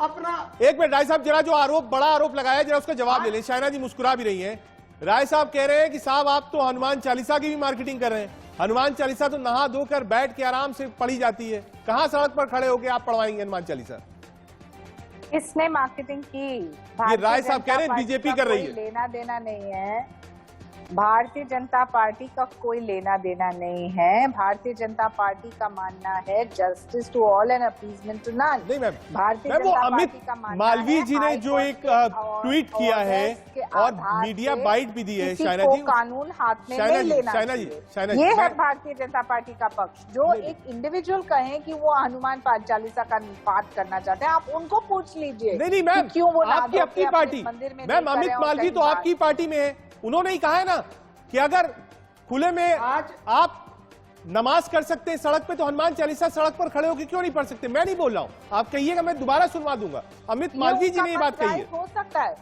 अपना एक मिनट, राय साहब जरा जो बड़ा आरोप लगाया जरा उसका जवाब ले लें। शाइना जी मुस्कुरा भी रही हैं। राय साहब कह रहे हैं कि साहब आप तो हनुमान चालीसा की भी मार्केटिंग कर रहे हैं। हनुमान चालीसा तो नहा धोकर बैठ के आराम से पढ़ी जाती है, कहां सड़क पर खड़े होकर आप पढ़वाएंगे हनुमान चालीसा? इसने मार्केटिंग की, ये राय साहब कह रहे हैं बीजेपी कर रही है। लेना देना नहीं है, भारतीय जनता पार्टी का कोई लेना देना नहीं है। भारतीय जनता पार्टी का मानना है justice to all and appeasement to none. नहीं मैम, भारतीय वो जनता अमित पार्टी का मानना मालवीय जी ने जो एक ट्वीट किया है और आधार मीडिया से बाइट भी दी है, किसी शाइना को जी कानून हाथ में शाइना नहीं जी, लेना शाइना जी, चाहिए। शाइना जी, ये है मैं- भारतीय जनता पार्टी का पक्ष। जो एक इंडिविजुअल कहें कि वो हनुमान चालीसा का पाठ करना चाहते हैं, आप उनको पूछ लीजिए। नहीं मैम, कि क्यों वो ना आपकी धो अपनी के पार्टी, अपने मंदिर में मैम नहीं अमित करें और मालवीय तो कहीं आपकी पार्टी में है, उन्होंने ही कहा है ना कि अगर खुले में आज आप नमाज कर सकते हैं सड़क पे, तो हनुमान चालीसा सड़क पर खड़े होकर क्यों नहीं पढ़ सकते? मैं नहीं बोल रहा हूं, आप कहिएगा, मैं दोबारा सुनवा दूंगा। अमित मालवीय जी ने ये बात कही है। हो सकता है,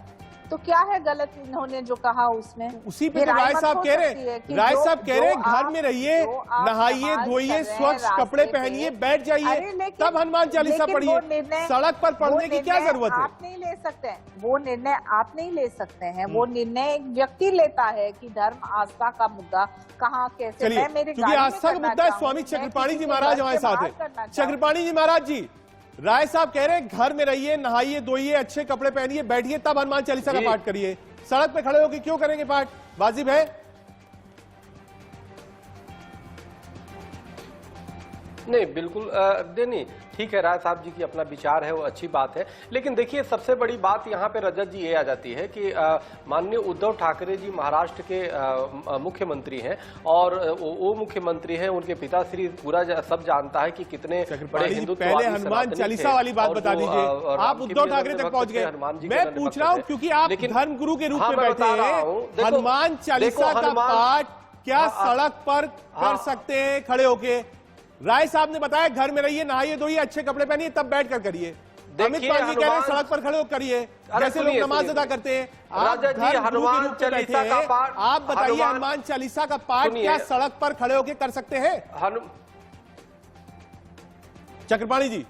तो क्या है गलत इन्होंने जो कहा उसमें? उसी पे तो राय साहब कह रहे हैं, राय साहब कह रहे हैं घर में रहिए, नहाइए धोइए, स्वच्छ कपड़े पहनिए, बैठ जाइए, तब हनुमान चालीसा पढ़िए। सड़क पर पढ़ने की क्या जरूरत है? आप नहीं ले सकते हैं वो निर्णय, आप नहीं ले सकते हैं वो निर्णय। एक व्यक्ति लेता है कि धर्म आस्था का मुद्दा कहाँ कैसे। चलिए, क्योंकि आस्था का मुद्दा है, स्वामी चक्रपाणी जी महाराज हमारे साथ है। चक्रपाणी जी महाराज जी, राय साहब कह रहे हैं घर में रहिए, नहाइए धोइए, अच्छे कपड़े पहनिए, बैठिए, तब हनुमान चालीसा का पाठ करिए। सड़क पे खड़े होकर क्यों करेंगे पाठ? वाजिब है? नहीं, बिल्कुल नहीं, ठीक है, राय साहब जी की अपना विचार है, वो अच्छी बात है। लेकिन देखिए, सबसे बड़ी बात यहाँ पे रजत जी ये आ जाती है कि माननीय उद्धव ठाकरे जी महाराष्ट्र के मुख्यमंत्री हैं और वो मुख्यमंत्री हैं, उनके पिताश्री पूरा सब जानता है कि कितने बड़े हिंदुत्ववादी पहले हनुमान चालीसा वाली बात बता दीजिए। आप उद्धव ठाकरे तक पहुंच गए। मैं पूछ रहा हूँ क्योंकि आप धर्म गुरु के रूप में बैठे हैं, हनुमान चालीसा का पाठ क्या सड़क पर कर सकते हैं खड़े होके? राय साहब ने बताया घर में रहिए, नहाइए धोइए, अच्छे कपड़े पहनिए, तब बैठ कर करिए। अमित मालवीय कह रहे हैं सड़क पर खड़े होकर करिए, जैसे लोग नमाज अदा करते हैं। आप हनुमान चालीसा का पाठ, आप बताइए हनुमान चालीसा का पाठ क्या सड़क पर खड़े होकर कर सकते हैं? चक्रपाणी जी,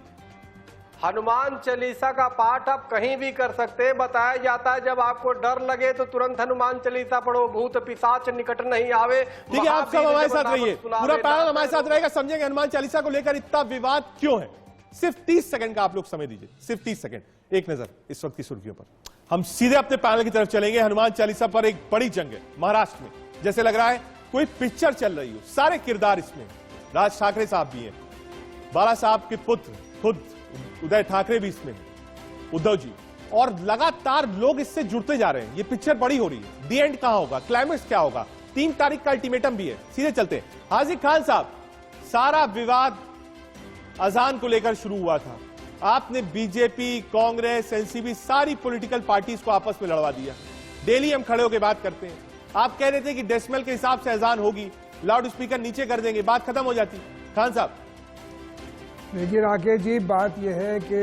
हनुमान चालीसा का पाठ आप कहीं भी कर सकते हैं। बताया जाता है जब आपको डर लगे तो तुरंत हनुमान चालीसा पढ़ो, भूत पिशाच निकट नहीं आवे। ठीक है, आप सब हमारे साथ रहिए, पूरा पैनल हमारे साथ रहेगा, समझेंगे हनुमान चालीसा को लेकर इतना विवाद क्यों है। सिर्फ 30 सेकंड का आप लोग समय दीजिए, सिर्फ 30 सेकंड। एक नजर इस वक्त की सुर्खियों पर। हम सीधे अपने पैनल की तरफ चलेंगे। हनुमान चालीसा पर एक बड़ी जंग है महाराष्ट्र में, जैसे लग रहा है कोई पिक्चर चल रही हो। सारे किरदार इसमें, राज ठाकरे साहब भी हैं, बाला साहब के पुत्र खुद उदय ठाकरे भी इसमें, उद्धव जी, और लगातार लोग इससे जुड़ते जा रहे हैं। ये पिक्चर बड़ी हो रही है। दी एंड कहां होगा, क्लाइमेक्स क्या होगा? 3 तारीख का अल्टीमेटम भी है। सीधे चलते हैं। हाजिर खान साहब, सारा विवाद अजान को लेकर शुरू हुआ था। आपने बीजेपी, कांग्रेस, एनसीपी, सारी पॉलिटिकल पार्टीज को आपस में लड़वा दिया। डेली हम खड़े होकर बात करते हैं। आप कह रहे थे कि डेसिमल के हिसाब से अजान होगी, लाउड स्पीकर नीचे कर देंगे, बात खत्म हो जाती। खान साहब, देखिए राकेश जी, बात यह है कि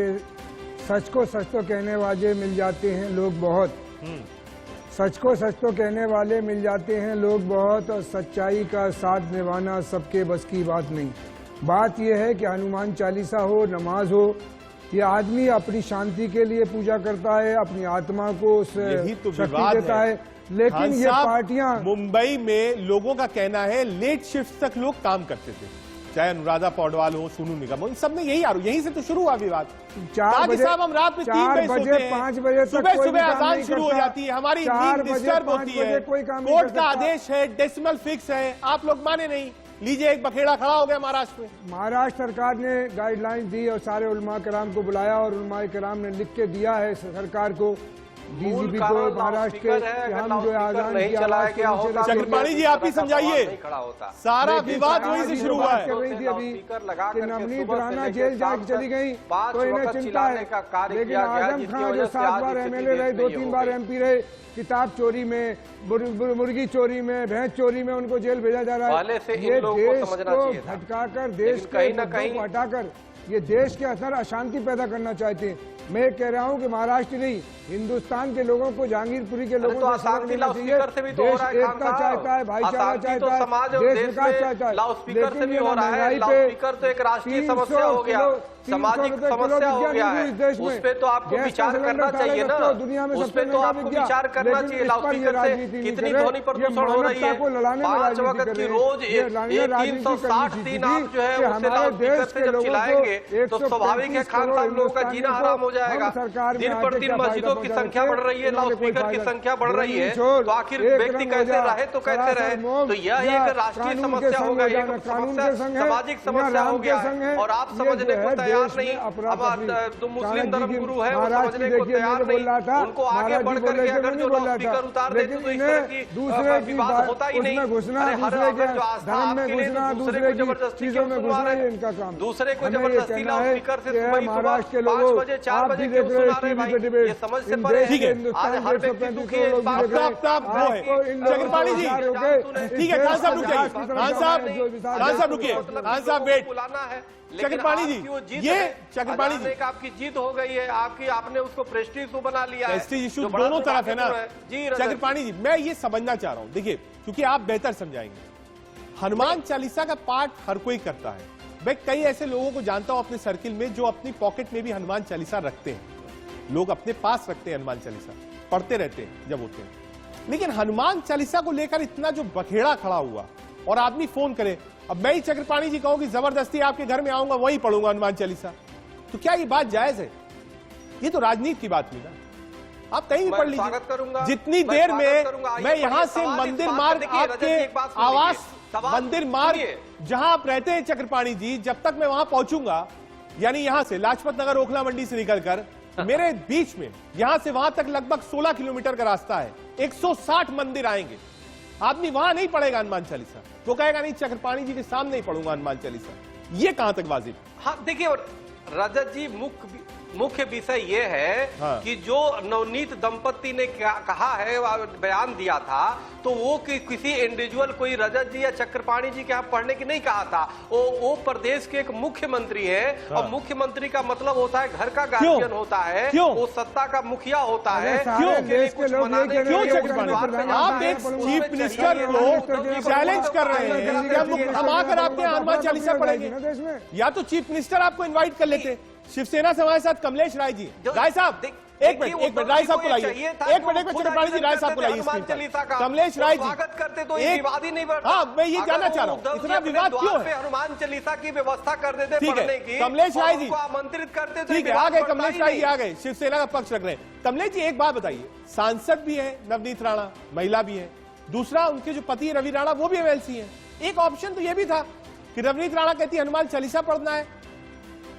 सच को सच तो कहने वाले मिल जाते हैं लोग बहुत, सच को सच तो कहने वाले मिल जाते हैं लोग बहुत, और सच्चाई का साथ निभाना सबके बस की बात नहीं। बात यह है कि हनुमान चालीसा हो, नमाज हो, ये आदमी अपनी शांति के लिए पूजा करता है, अपनी आत्मा को यही तो शक्ति विवाद देता है। लेकिन खान ये साहब, पार्टियां मुंबई में लोगों का कहना है लेट शिफ्ट तक लोग काम करते थे, चाहे अनुराधा पौडवाल हो, सोनू निगम हो, इन सब में यही से तो शुरू हुआ विवाद। 4 बजे साहब हम रात में 3 बजे सोते हैं, 5 बजे सुबह सुबह अजान शुरू हो जाती है, हमारी नींद डिस्टर्ब होती है, कोर्ट का आदेश है, डेसिमल फिक्स है, आप लोग माने नहीं। लीजिए एक बखेड़ा खड़ा हो गया महाराष्ट्र में। महाराष्ट्र सरकार ने गाइडलाइंस दी और सारे उलमा कराम को बुलाया और उलमा कराम ने लिख के दिया है सरकार को, डीजीपी को महाराष्ट्र के, कि हम जो आजान की आवाज के नीचे चक्रपाणी जी आप ही समझाइए, सारा विवाद वहीं से शुरू हुआ है। कर रही थी अभी कि नवनीत राणा जेल जाके चली गई तो इन्हें चिंता है, लेकिन आजम खान जो 7 बार एमएलए रहे, 2-3 बार एमपी रहे, किताब चोरी में, मुर्गी चोरी में, भैंस चोरी में उनको जेल भेजा जा रहा है। ये देश को भटकाकर, देश को हटाकर ये देश के अंदर अशांति पैदा करना चाहते हैं। मैं कह रहा हूं कि महाराष्ट्र नहीं, हिंदुस्तान के लोगों को, जहांगीरपुरी के लोगों को समझ लेना चाहिए, देश एकता चाहता है, भाईचारा चाहता है, देश विकास चाहता है, लेकिन ये महंगाई पे 300 सामाजिक समस्या हो गया है, उस पे तो आपको विचार करना चाहिए ना, दुनिया में उस पे तो आपको विचार करना चाहिए। लाउडस्पीकर से कितनी ध्वनि प्रदूषण हो रही है, 5 वक्त की रोज 360 आप जो है उससे लाउडस्पीकर से जब चिल्लाएंगे तो स्वाभाविक है खान साहब लोगों का जीना हराम हो जाएगा। दिन पर दिन मस्जिदों की संख्या बढ़ रही है, लाउडस्पीकर की संख्या बढ़ रही है, तो आखिर व्यक्ति कैसे रहे तो कैसे रहे। तो यह एक राष्ट्रीय समस्या हो गई, एक सामाजिक समस्या हो गया है और आप समझने को तैयार नहीं। अब तो मुस्लिम धर्म गुरु है वो समझने को तैयार नहीं, उनको आगे बढ़ करके अगर जो लाउडस्पीकर उतार देते तो इस तरह की विवाद होता ही नहीं। हर अगर जो आस्था आपके लिए दूसरे को जबरदस्ती क्यों सुना रहे हैं, दूसरे को जबरदस्ती लाउडस्पीकर से सुबह 5 बजे 4 बजे क्यों सुना रहे भाई, ये समझ से परे है। आज हर व्यक्ति दुखी है इस बात चक्रपाणी जी ठीक है, खान साहब रुकिए, खान साहब रुकिए, खान साहब वेट, बुलाना है। चक्रपाणी जी ये चक्रपाणी जी आपकी जीत हो गई है, आपने उसको प्रेस्टीज बना लिया है, प्रेस्टीज इशू दोनों तरफ है ना जी। चक्रपाणी जी मैं ये समझना चाह रहा हूं, देखिए क्योंकि आप बेहतर समझाएंगे, हनुमान चालीसा का पाठ हर कोई करता है। मैं कई ऐसे लोगों को जानता हूं अपने सर्किल में जो अपनी पॉकेट में भी हनुमान चालीसा रखते हैं, लोग अपने पास रखते हैं, हनुमान चालीसा पढ़ते रहते हैं जब होते हैं। लेकिन हनुमान चालीसा को लेकर इतना जो बखेड़ा खड़ा हुआ और आदमी फोन करे, अब मैं ही चक्रपाणी जी कहूं कि जबरदस्ती आपके घर में आऊंगा वही पढ़ूंगा हनुमान चालीसा, तो क्या ये बात जायज है? ये तो राजनीति की बात हुई ना, आप कहीं भी पढ़ लीजिए। जितनी देर में मैं यहां से मंदिर मार्ग, आपके आवास मंदिर मार्ग जहां आप रहते हैं चक्रपाणी जी, जब तक मैं वहां पहुंचूंगा, यानी यहां से लाजपत नगर ओखला मंडी से निकलकर मेरे बीच में यहां से वहां तक लगभग 16 किलोमीटर का रास्ता है, 160 मंदिर आएंगे। आदमी वहां नहीं पढ़ेगा हनुमान चालीसा, वो कहेगा नहीं चक्रपाणी जी के सामने ही पढ़ूंगा हनुमान चालीसा। ये कहां तक वाजिब? हाँ देखिए रजत जी, मुख्य विषय ये है कि जो नवनीत दंपति ने कहा है, बयान दिया था, तो वो किसी इंडिविजुअल कोई रजत जी या चक्रपाणी जी के यहाँ पढ़ने की नहीं कहा था। वो प्रदेश के एक मुख्यमंत्री है और मुख्यमंत्री का मतलब होता है घर का गार्जियन होता है, वो सत्ता का मुखिया होता है। क्यों आप एक चीफ मिनिस्टर को चैलेंज कर रहे हैं, हम आकर आपके यहाँ हनुमान चालीसा पढ़ेंगे? या तो चीफ मिनिस्टर आपको इनवाइट कर लेते, शिवसेना से हमारे साथ कमलेश राय जी, राय साहब एक मिनट राय साहब को लाइए, एक मिनट चक्रपाणी जी राय साहब को लाइए, कमलेश राय जी स्वागत करते तो ये विवाद ही नहीं बढ़ता। हाँ मैं ये जानना चाह रहा हूँ इतना विवाद क्यों है? हनुमान चालीसा की व्यवस्था कर देते पढ़ने की, कमलेश राय जी आमंत्रित करते, ठीक है आ गए कमलेश राय जी, आ गए, शिवसेना का पक्ष रख रहे हैं। कमलेश जी एक बात बताइए, सांसद भी है नवनीत राणा, महिला भी है, दूसरा उनके जो पति रवि राणा वो भी एमएलसी है। एक ऑप्शन तो ये भी था कि नवनीत राणा कहती हनुमान चालीसा पढ़ना है,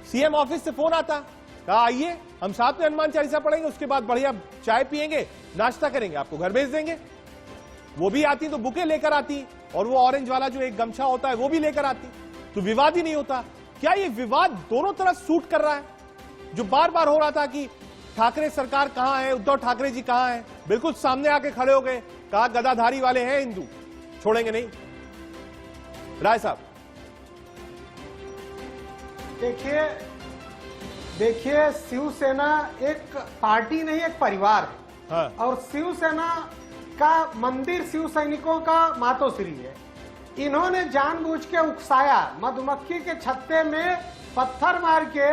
सीएम ऑफिस से फोन आता, कहा आइए हम साथ में हनुमान चालीसा पढ़ेंगे, उसके बाद बढ़िया चाय पियेंगे, नाश्ता करेंगे, आपको घर भेज देंगे। वो भी आती तो बुके लेकर आती और वो ऑरेंज वाला जो एक गमछा होता है वो भी लेकर आती, तो विवाद ही नहीं होता। क्या ये विवाद दोनों तरफ सूट कर रहा है? जो बार बार हो रहा था कि ठाकरे सरकार कहां है, उद्धव ठाकरे जी कहां है, बिल्कुल सामने आके खड़े हो गए, कहा गदाधारी वाले हैं हिंदू, छोड़ेंगे नहीं। राय साहब देखिए शिवसेना एक पार्टी नहीं, एक परिवार है। हाँ। और शिवसेना का मंदिर शिव सैनिकों का मातोश्री है। इन्होंने जानबूझ के उकसाया, मधुमक्खी के छत्ते में पत्थर मार के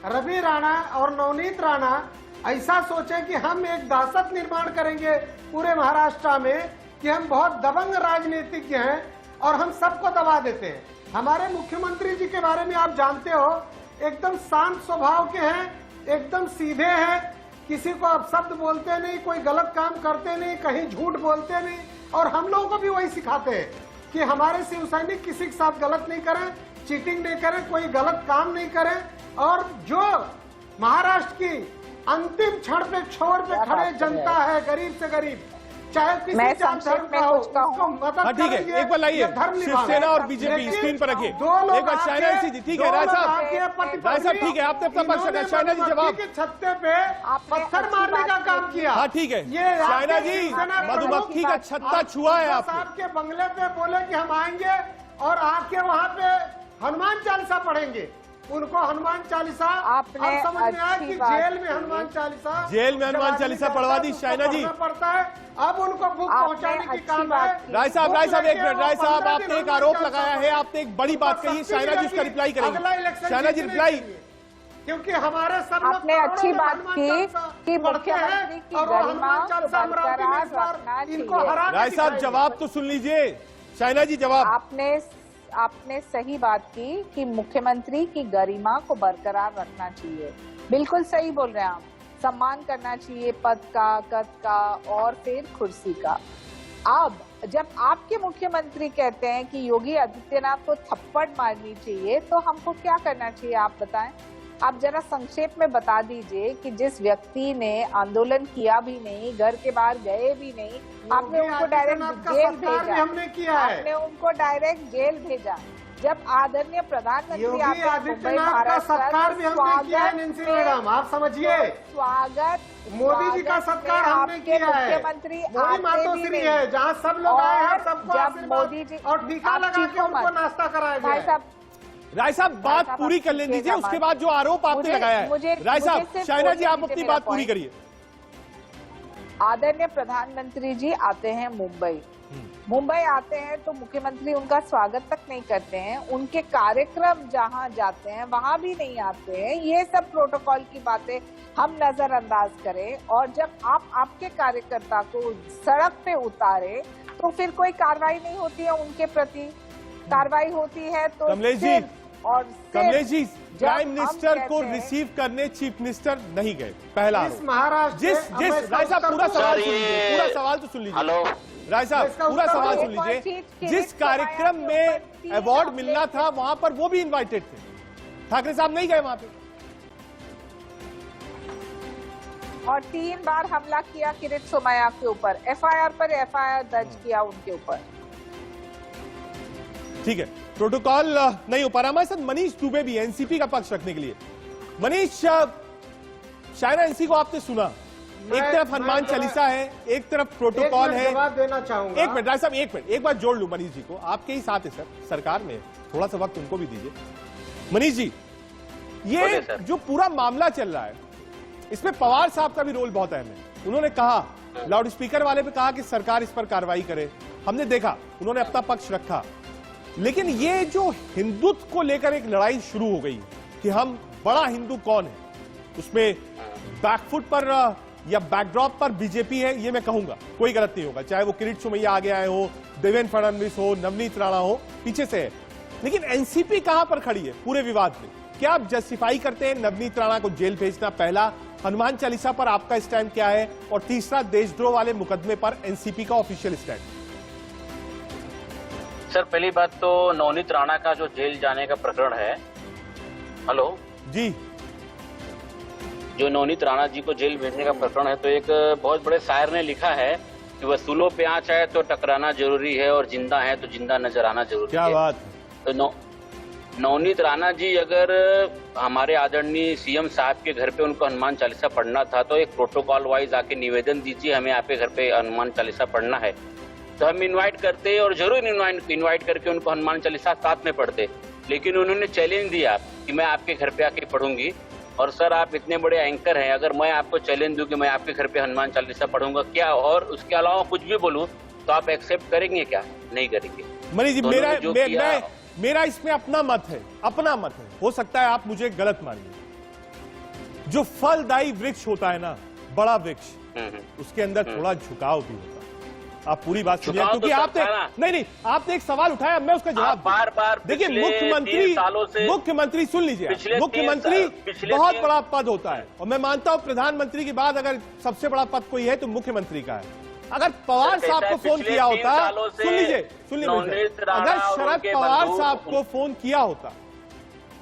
रवि राणा और नवनीत राणा ऐसा सोचे कि हम एक दहशत निर्माण करेंगे पूरे महाराष्ट्र में कि हम बहुत दबंग राजनीतिज्ञ हैं और हम सबको दबा देते हैं। हमारे मुख्यमंत्री जी के बारे में आप जानते हो, एकदम शांत स्वभाव के हैं, एकदम सीधे हैं, किसी को अपशब्द बोलते नहीं, कोई गलत काम करते नहीं, कहीं झूठ बोलते नहीं। और हम लोगों को भी वही सिखाते हैं कि हमारे शिव सैनिक किसी के साथ गलत नहीं करें, चीटिंग नहीं करें, कोई गलत काम नहीं करें। और जो महाराष्ट्र की अंतिम क्षण पे छोर पे खड़े जनता है, गरीब से गरीब, चाहे किसी जात धर्म का हो, उसको मदद ठीक है, एक बार लाइए शिवसेना और बीजेपी स्क्रीन पर रखिए। एक बार शाइना जी, ठीक है राय साहब, ठीक है, आपने अपना पक्ष रखा। शाइना जी जवाब। छत्ते पे पत्थर मारने का काम किया। हाँ ठीक है, शाइना जी मधुमक्खी का छत्ता छुआ है आपने। साहब के बंगले पे बोले कि हम आएंगे और आके वहाँ पे हनुमान चालीसा पढ़ेंगे। उनको हनुमान चालीसा आपने समझ में आया कि जेल में हनुमान चालीसा पढ़वा दी। शाइना जी पढ़ता है, अब उनको भूख पहुंचाने की काम है। राय साहब एक मिनट। राय साहब आपने एक आरोप लगाया है, आपने एक बड़ी बात कही। शाइना जी उसका रिप्लाई करेंगे। शाइना जी रिप्लाई। क्योंकि हमारे सब आपने अच्छी बात की कि मुख्यमंत्री की गरिमा को बरकरार रखना चाहिए। राय साहब जवाब तो सुन लीजिए। शाइना जी जवाब। आपने सही बात की कि मुख्यमंत्री की गरिमा को बरकरार रखना चाहिए। बिल्कुल सही बोल रहे हैं आप। सम्मान करना चाहिए पद का, कद का और फिर कुर्सी का। अब जब आपके मुख्यमंत्री कहते हैं कि योगी आदित्यनाथ को थप्पड़ मारनी चाहिए, तो हमको क्या करना चाहिए आप बताएं। आप जरा संक्षेप में बता दीजिए कि जिस व्यक्ति ने आंदोलन किया भी नहीं, घर के बाहर गए भी नहीं, आपने उनको डायरेक्ट जेल भेजा। आपने उनको डायरेक्ट जेल भेजा। जब आदरणीय प्रधानमंत्री योगी आदित्यनाथ का सत्कार भी हमने किया है। निंसी मैडम आप समझिए, स्वागत मोदी जी का सत्कार हमने किया है। मुख्यमंत्री मोदी मातोश्री है, जहाँ सब लोग आए हैं, सबको जब मोदी जी और टीका लगा के उनको नाश्ता कराया गया। राय साहब बात पूरी कर ले दीजिए, उसके बाद जो आरोप आपने लगाया है। राय साहब, शाइना जी आप अपनी बात पूरी करिए। आदरणीय प्रधानमंत्री जी आते हैं मुंबई आते हैं तो मुख्यमंत्री उनका स्वागत तक नहीं करते हैं। उनके कार्यक्रम जहां जाते हैं वहां भी नहीं आते हैं। ये सब प्रोटोकॉल की बातें हम नजरअंदाज करें। और जब आप आपके कार्यकर्ता को सड़क पे उतारे तो फिर कोई कार्रवाई नहीं होती है उनके प्रति। कार्रवाई होती है तो कमलेश जी प्राइम मिनिस्टर को रिसीव करने चीफ मिनिस्टर नहीं गए। पहला जिस राय साहब पूरा सवाल सुन लीजिए, पूरा सवाल तो सुन लीजिए। राय साहब पूरा सवाल सुन लीजिए। जिस कार्यक्रम में अवार्ड मिलना था वहां पर वो भी इनवाइटेड थे, ठाकरे साहब नहीं गए वहां पे। और 3 बार हमला किया किरीट सोमैया के ऊपर, एफआईआर पर एफआईआर दर्ज किया उनके ऊपर। ठीक है, प्रोटोकॉल नहीं हो पा रहा। हमारे साथ मनीष दुबे भी एनसीपी का पक्ष रखने के लिए। मनीष, शायरा एनसी को आपने सुना, एक तरफ हनुमान चालीसा है, एक तरफ प्रोटोकॉल है। जवाब देना चाहूंगा। एक मिनट राय साहब, एक मिनट, एक बार जोड़ लूं मनीष जी को। आपके ही साथ है सर सरकार में, थोड़ा सा वक्त उनको भी दीजिए। मनीष जी, ये जो पूरा मामला चल रहा है इसमें पवार साहब का भी रोल बहुत अहम है। उन्होंने कहा, लाउड स्पीकर वाले पे कहा कि सरकार इस पर कार्रवाई करे। हमने देखा उन्होंने अपना पक्ष रखा, लेकिन ये जो हिंदुत्व को लेकर एक लड़ाई शुरू हो गई कि हम बड़ा हिंदू कौन है, उसमें बैकफुट पर या बैकड्रॉप पर बीजेपी है, ये मैं कहूंगा कोई गलत नहीं होगा। चाहे वो किरीट सोमैया आगे आए हो, देवेंद्र फडणवीस हो, नवनीत राणा हो, पीछे से है। लेकिन एनसीपी कहां पर खड़ी है पूरे विवाद में? क्या आप जस्टिफाई करते हैं नवनीत राणा को जेल भेजना? पहला, हनुमान चालीसा पर आपका स्टैंड क्या है? और तीसरा, देशद्रोह वाले मुकदमे पर एनसीपी का ऑफिशियल स्टैंड। सर, पहली बात तो नवनीत राणा का जो जेल जाने का प्रकरण है, हेलो जी, जो नवनीत राणा जी को जेल भेजने का प्रकरण है, तो एक बहुत बड़े शायर ने लिखा है कि वसूलों पे आंच है तो टकराना जरूरी है, और जिंदा है तो जिंदा नजर आना जरूरी क्या है। बात। तो नवनीत राणा जी अगर हमारे आदरणीय सीएम साहब के घर पे उनको हनुमान चालीसा पढ़ना था, तो एक प्रोटोकॉल वाइज आके निवेदन दीजिए, हमें आपके घर पे हनुमान चालीसा पढ़ना है, तो हम इनवाइट करते और जरूर इनवाइट करके उनको हनुमान चालीसा साथ में पढ़ते। लेकिन उन्होंने चैलेंज दिया कि मैं आपके घर पे आके पढ़ूंगी। और सर, आप इतने बड़े एंकर हैं, अगर मैं आपको चैलेंज दूं कि मैं आपके घर पे हनुमान चालीसा पढ़ूंगा क्या, और उसके अलावा कुछ भी बोलूं, तो आप एक्सेप्ट करेंगे क्या? नहीं करेंगे। मनीष जी, मेरा इसमें अपना मत है, अपना मत है। हो सकता है आप मुझे गलत मानिए, जो फलदायी वृक्ष होता है ना, बड़ा वृक्ष, उसके अंदर थोड़ा झुकाव भी होता है। आप पूरी बात सुनिए, क्योंकि आपने नहीं आपने एक सवाल उठाया, मैं उसका जवाब बार देखिए। मुख्यमंत्री सुन लीजिए, मुख्यमंत्री बहुत बड़ा पद होता है, और मैं मानता हूं प्रधानमंत्री के बाद अगर सबसे बड़ा पद कोई है तो मुख्यमंत्री का है। अगर पवार साहब को फोन किया होता, सुन लीजिए, अगर शरद पवार साहब को फोन किया होता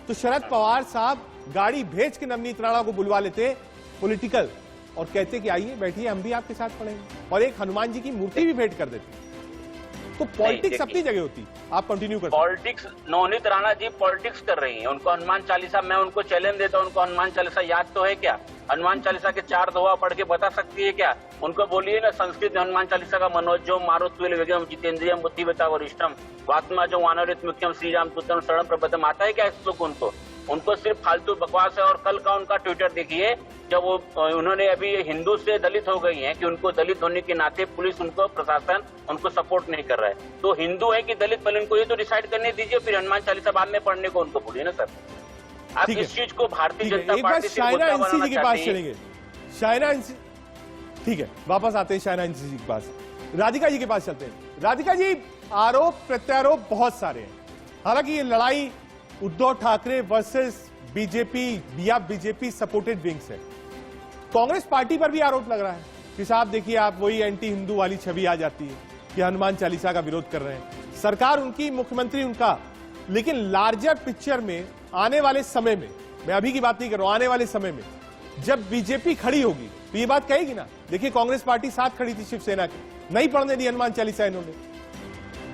तो शरद पवार साहब गाड़ी भेज के नवनीत राणा को बुलवा लेते पॉलिटिकल, और कहते कि आइए बैठिए, हम भी आपके साथ पढ़ेंगे, और एक हनुमान जी की मूर्ति भी भेंट कर देते। तो पॉलिटिक्स अपनी जगह होती। आप कंटिन्यू कर। पॉलिटिक्स, नवनीत राणा जी पॉलिटिक्स कर रही हैं। उनको हनुमान चालीसा, मैं उनको चैलेंज देता हूं, उनको हनुमान चालीसा याद तो है क्या? हनुमान चालीसा के 4 दोहा पढ़ के बता सकती है क्या? उनको बोलिए ना संस्कृत में हनुमान चालीसा का मनोजो मारुत्वेल वेगम जितेंद्रियम बुद्धिवता वरिष्ठम वात्मा जो वानरित मुख्यम श्री राम तुतम शरण प्रबद्धम, आता है क्या इस लोग? उनको सिर्फ फालतू बकवास है। और कल का उनका ट्विटर देखिए, जब वो उन्होंने अभी हिंदू से दलित हो गई हैं कि उनको दलित होने के नाते पुलिस, उनको प्रशासन उनको सपोर्ट नहीं कर रहा है। तो हिंदू है कि दलित, पहले उनको ये तो डिसाइड करने दीजिए, फिर हनुमान चालीसा बाद में पढ़ने को उनको बोलिए ना सर। आप इस चीज को भारतीय जनता पार्टी से शाइना एनसी जी के पास चलेंगे। शाइना एनसी, ठीक है, वापस आते हैं शाइना एनसी जी के पास। राधिका जी के पास चलते हैं। राधिका जी, आरोप प्रत्यारोप बहुत सारे हैं। हालांकि ये लड़ाई उद्धव ठाकरे वर्सेस बीजेपी या बीजेपी सपोर्टेड विंग्स है। कांग्रेस पार्टी पर भी आरोप लग रहा है कि साहब देखिए, आप वही एंटी हिंदू वाली छवि आ जाती है कि हनुमान चालीसा का विरोध कर रहे हैं। सरकार उनकी, मुख्यमंत्री उनका, लेकिन लार्जर पिक्चर में आने वाले समय में, मैं अभी की बात नहीं कर रहा हूं, आने वाले समय में जब बीजेपी खड़ी होगी तो ये बात कहेगी ना, देखिए कांग्रेस पार्टी साथ खड़ी थी शिवसेना की, नहीं पढ़ने दी हनुमान चालीसा इन्होंने।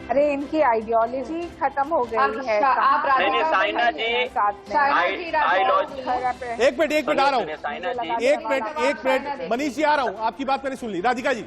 अरे इनकी आइडियोलॉजी खत्म हो गई है। आप साइना जी, एक मिनट आ रहा हूँ, एक मिनट मनीष जी आ रहा हूँ, आपकी बात मैंने सुन ली। राधिका जी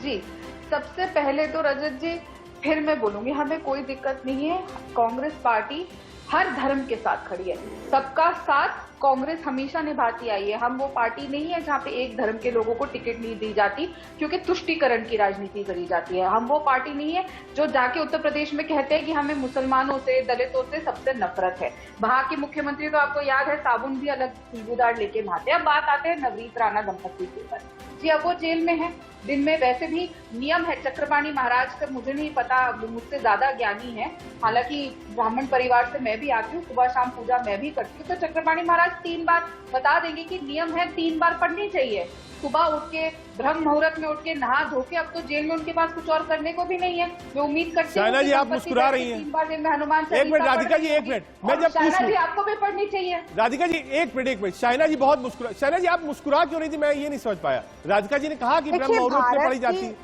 जी, सबसे पहले तो रजत जी, फिर मैं बोलूंगी, हमें कोई दिक्कत नहीं है। कांग्रेस पार्टी हर धर्म के साथ खड़ी है, सबका साथ कांग्रेस हमेशा निभाती आई है। हम वो पार्टी नहीं है जहां पे एक धर्म के लोगों को टिकट नहीं दी जाती क्योंकि तुष्टीकरण की राजनीति करी जाती है। हम वो पार्टी नहीं है जो जाके उत्तर प्रदेश में कहते हैं कि हमें मुसलमानों से, दलितों से सबसे नफरत है। वहां के मुख्यमंत्री तो आपको याद है, साबुन भी अलग खुशबूदार लेके नहाते हैं। अब बात आते हैं नवनीत राणा दंपति के ऊपर। जी, अब वो जेल में है। दिन में वैसे भी नियम है, चक्रपाणी महाराज का मुझे नहीं पता, मुझसे ज्यादा ज्ञानी है, हालांकि ब्राह्मण परिवार से मैं भी आती हूँ, सुबह शाम पूजा मैं भी करती हूँ। तो चक्रपाणी महाराज 3 बार बता देंगे कि नियम है 3 बार पढ़नी चाहिए। सुबह उठ के ब्रह्म मुहूर्त में उठ के नहा धो के, अब तो जेल में उनके पास कुछ और करने को भी नहीं है। मैं उम्मीद करती हूँ। शाइना जी, आप मुस्कुरा रही हैं। 3 बार दिन में हनुमान चालीसा। एक मिनट राधिका जी, एक मिनट, मैं जब शाइना जी आपको भी पढ़नी चाहिए। राधिका जी एक मिनट, शाइना जी बहुत मुस्कुरा। शाइना जी आप मुस्कुरा क्यों नहीं थी, मैं ये नहीं समझ पाया। राधिका जी ने कहा कि ब्रह्म मुहूर्त में पढ़ी जाती।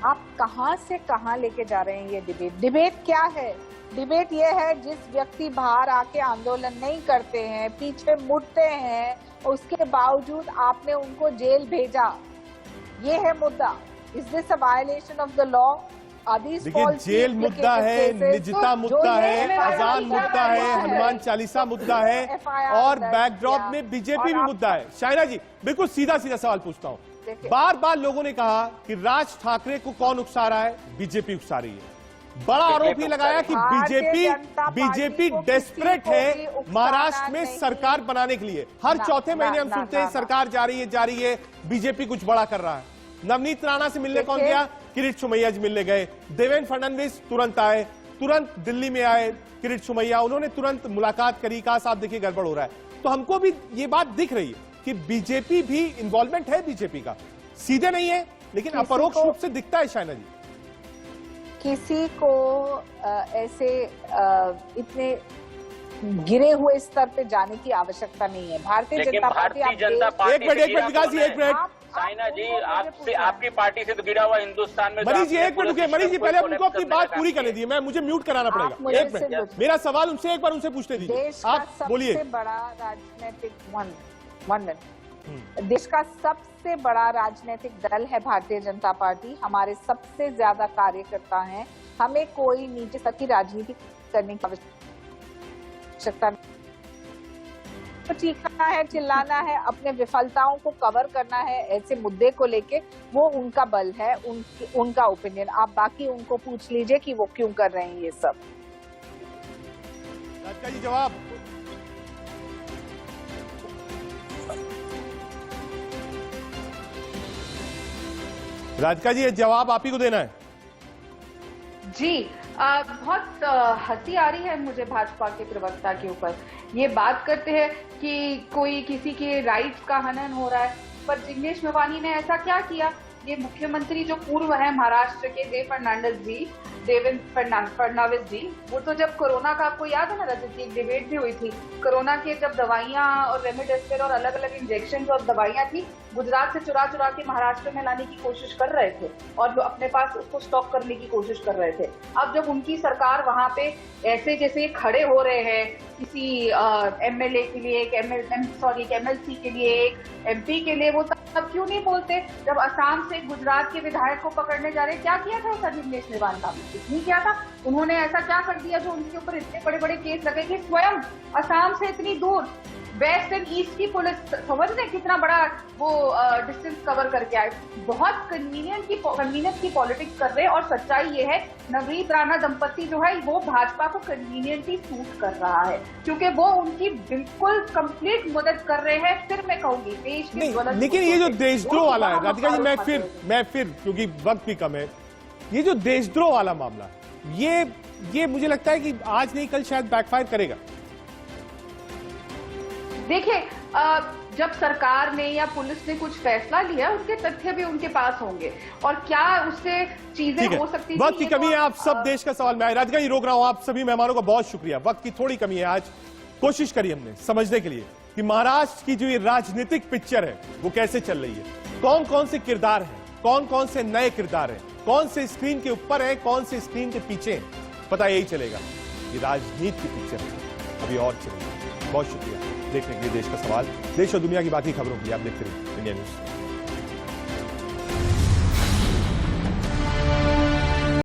आप कहां से कहां लेके जा रहे हैं ये डिबेट? डिबेट क्या है? डिबेट ये है, जिस व्यक्ति बाहर आके आंदोलन नहीं करते हैं, पीछे मुड़ते हैं, उसके बावजूद आपने उनको जेल भेजा, ये है मुद्दा। Is this a violation of the law? देखिए, जेल मुद्दा है, निजता मुद्दा है, अजान मुद्दा है, हनुमान चालीसा मुद्दा है, और बैकड्रॉप में बीजेपी भी मुद्दा है। शाइना जी, बिल्कुल सीधा सीधा सवाल पूछता हूँ। बार बार लोगों ने कहा कि राज ठाकरे को कौन उकसा रहा है? बीजेपी उकसा रही है। बड़ा आरोप ये लगाया कि बीजेपी डेस्परेट है महाराष्ट्र में सरकार बनाने के लिए। हर चौथे महीने हम सुनते हैं सरकार जा रही है, बीजेपी कुछ बड़ा कर रहा है। नवनीत राणा से मिलने कौन गया? किरीट सोमैया जी मिलने गए। देवेंद्र फडणवीस तुरंत आए, तुरंत दिल्ली में आए किरीट सोमैया, उन्होंने तुरंत मुलाकात करी, कहा साहब देखिए गड़बड़ हो रहा है। तो हमको भी ये बात दिख रही है कि बीजेपी भी इन्वॉल्वमेंट है, बीजेपी का सीधे नहीं है लेकिन अपरोक्ष रूप से दिखता है। शाइना जी, किसी को ऐसे इतने गिरे हुए स्तर पे जाने की आवश्यकता नहीं है। भारतीय जनता पार्टी, एक मिनट विकास जी, एक मिनट। साइना जी, आपसे, आपकी पार्टी से तो गिरा हुआ हिंदुस्तान में। मनीष जी एक मिनट रुकिए, मनीष जी पहले उनको अपनी बात पूरी करने दीजिए, मैं मुझे म्यूट कराना पड़ेगा। एक मिनट, मेरा सवाल उनसे एक बार उनसे पूछते दीजिए, आप बोलिए। सबसे बड़ा राजनीतिक देश का सबसे बड़ा राजनीतिक दल है भारतीय जनता पार्टी। हमारे सबसे ज्यादा कार्यकर्ता हैं। हमें कोई नीचे तक की राजनीति करने की आवश्यकता नहीं। तो चीखना है, चिल्लाना है, अपने विफलताओं को कवर करना है, ऐसे मुद्दे को लेके, वो उनका बल है, उनका ओपिनियन। आप बाकी उनको पूछ लीजिए कि वो क्यों कर रहे हैं ये सब। राधिका जी जवाब। राधिका जी, ये जवाब आप ही को देना है। जी, बहुत हंसी आ रही है मुझे भाजपा के प्रवक्ता के ऊपर। ये बात करते हैं कि कोई किसी के राइट्स का हनन हो रहा है, पर जिग्नेश मेवानी ने ऐसा क्या किया? ये मुख्यमंत्री जो पूर्व है महाराष्ट्र के देवेंद्र फडणवीस जी, वो तो जब कोरोना का, आपको याद है ना रजत जी, डिबेट भी हुई थी, कोरोना के जब दवाइयां और रेमडेसिविर और अलग अलग इंजेक्शन और दवाइयां थी, गुजरात से चुरा चुरा के महाराष्ट्र में लाने की कोशिश कर रहे थे और अपने पास उसको स्टॉक करने की कोशिश कर रहे थे। अब जब उनकी सरकार वहां पे ऐसे जैसे खड़े हो रहे हैं किसी एमएलए के लिए, एक एमएलसी के लिए, एक एमपी के लिए, वो तब क्यों नहीं बोलते? जब असम से गुजरात के विधायक को पकड़ने जा रहे, क्या किया था उसका जिग्नेश मेवानी का? कुछ नहीं किया था। उन्होंने ऐसा क्या कर दिया जो उनके ऊपर इतने बड़े बड़े केस लगे कि स्वयं असम से इतनी दूर वेस्ट एंड ईस्ट की पुलिस, समझ रहे कितना बड़ा वो डिस्टेंस कवर करके आए। बहुत कन्वीनियंस की पॉलिटिक्स कर रहे हैं। और सच्चाई ये है, नवनीत राणा दंपति जो है वो भाजपा को कन्वीनियंटली सूट कर रहा है, क्योंकि वो उनकी बिल्कुल कंप्लीट मदद कर रहे हैं। फिर मैं कहूंगी देश की नहीं, लेकिन ये जो देशद्रोह वाला है राधिका जी, मैं फिर क्योंकि वक्त भी कम है, ये जो देशद्रोह वाला मामला, ये मुझे लगता है कि आज नहीं कल शायद बैकफायर करेगा। देखिए, जब सरकार ने या पुलिस ने कुछ फैसला लिया, उनके तथ्य भी उनके पास होंगे और क्या उससे चीजें हो सकती वक्त की कमी है। आप सब देश का सवाल, मैं राधिका जी रोक रहा हूं, आप सभी मेहमानों का बहुत शुक्रिया। वक्त की थोड़ी कमी है, आज कोशिश करी हमने समझने के लिए कि महाराष्ट्र की जो ये राजनीतिक पिक्चर है वो कैसे चल रही है, कौन कौन से किरदार हैं, कौन कौन से नए किरदार हैं, कौन से स्क्रीन के ऊपर है, कौन से स्क्रीन के पीछे है, पता यही चलेगा। ये राजनीति की पिक्चर है, अभी और चलेगी। बहुत शुक्रिया देखने के लिए देश का सवाल। देश और दुनिया की बाकी खबरों के लिए आप देखते रहिए इंडिया न्यूज।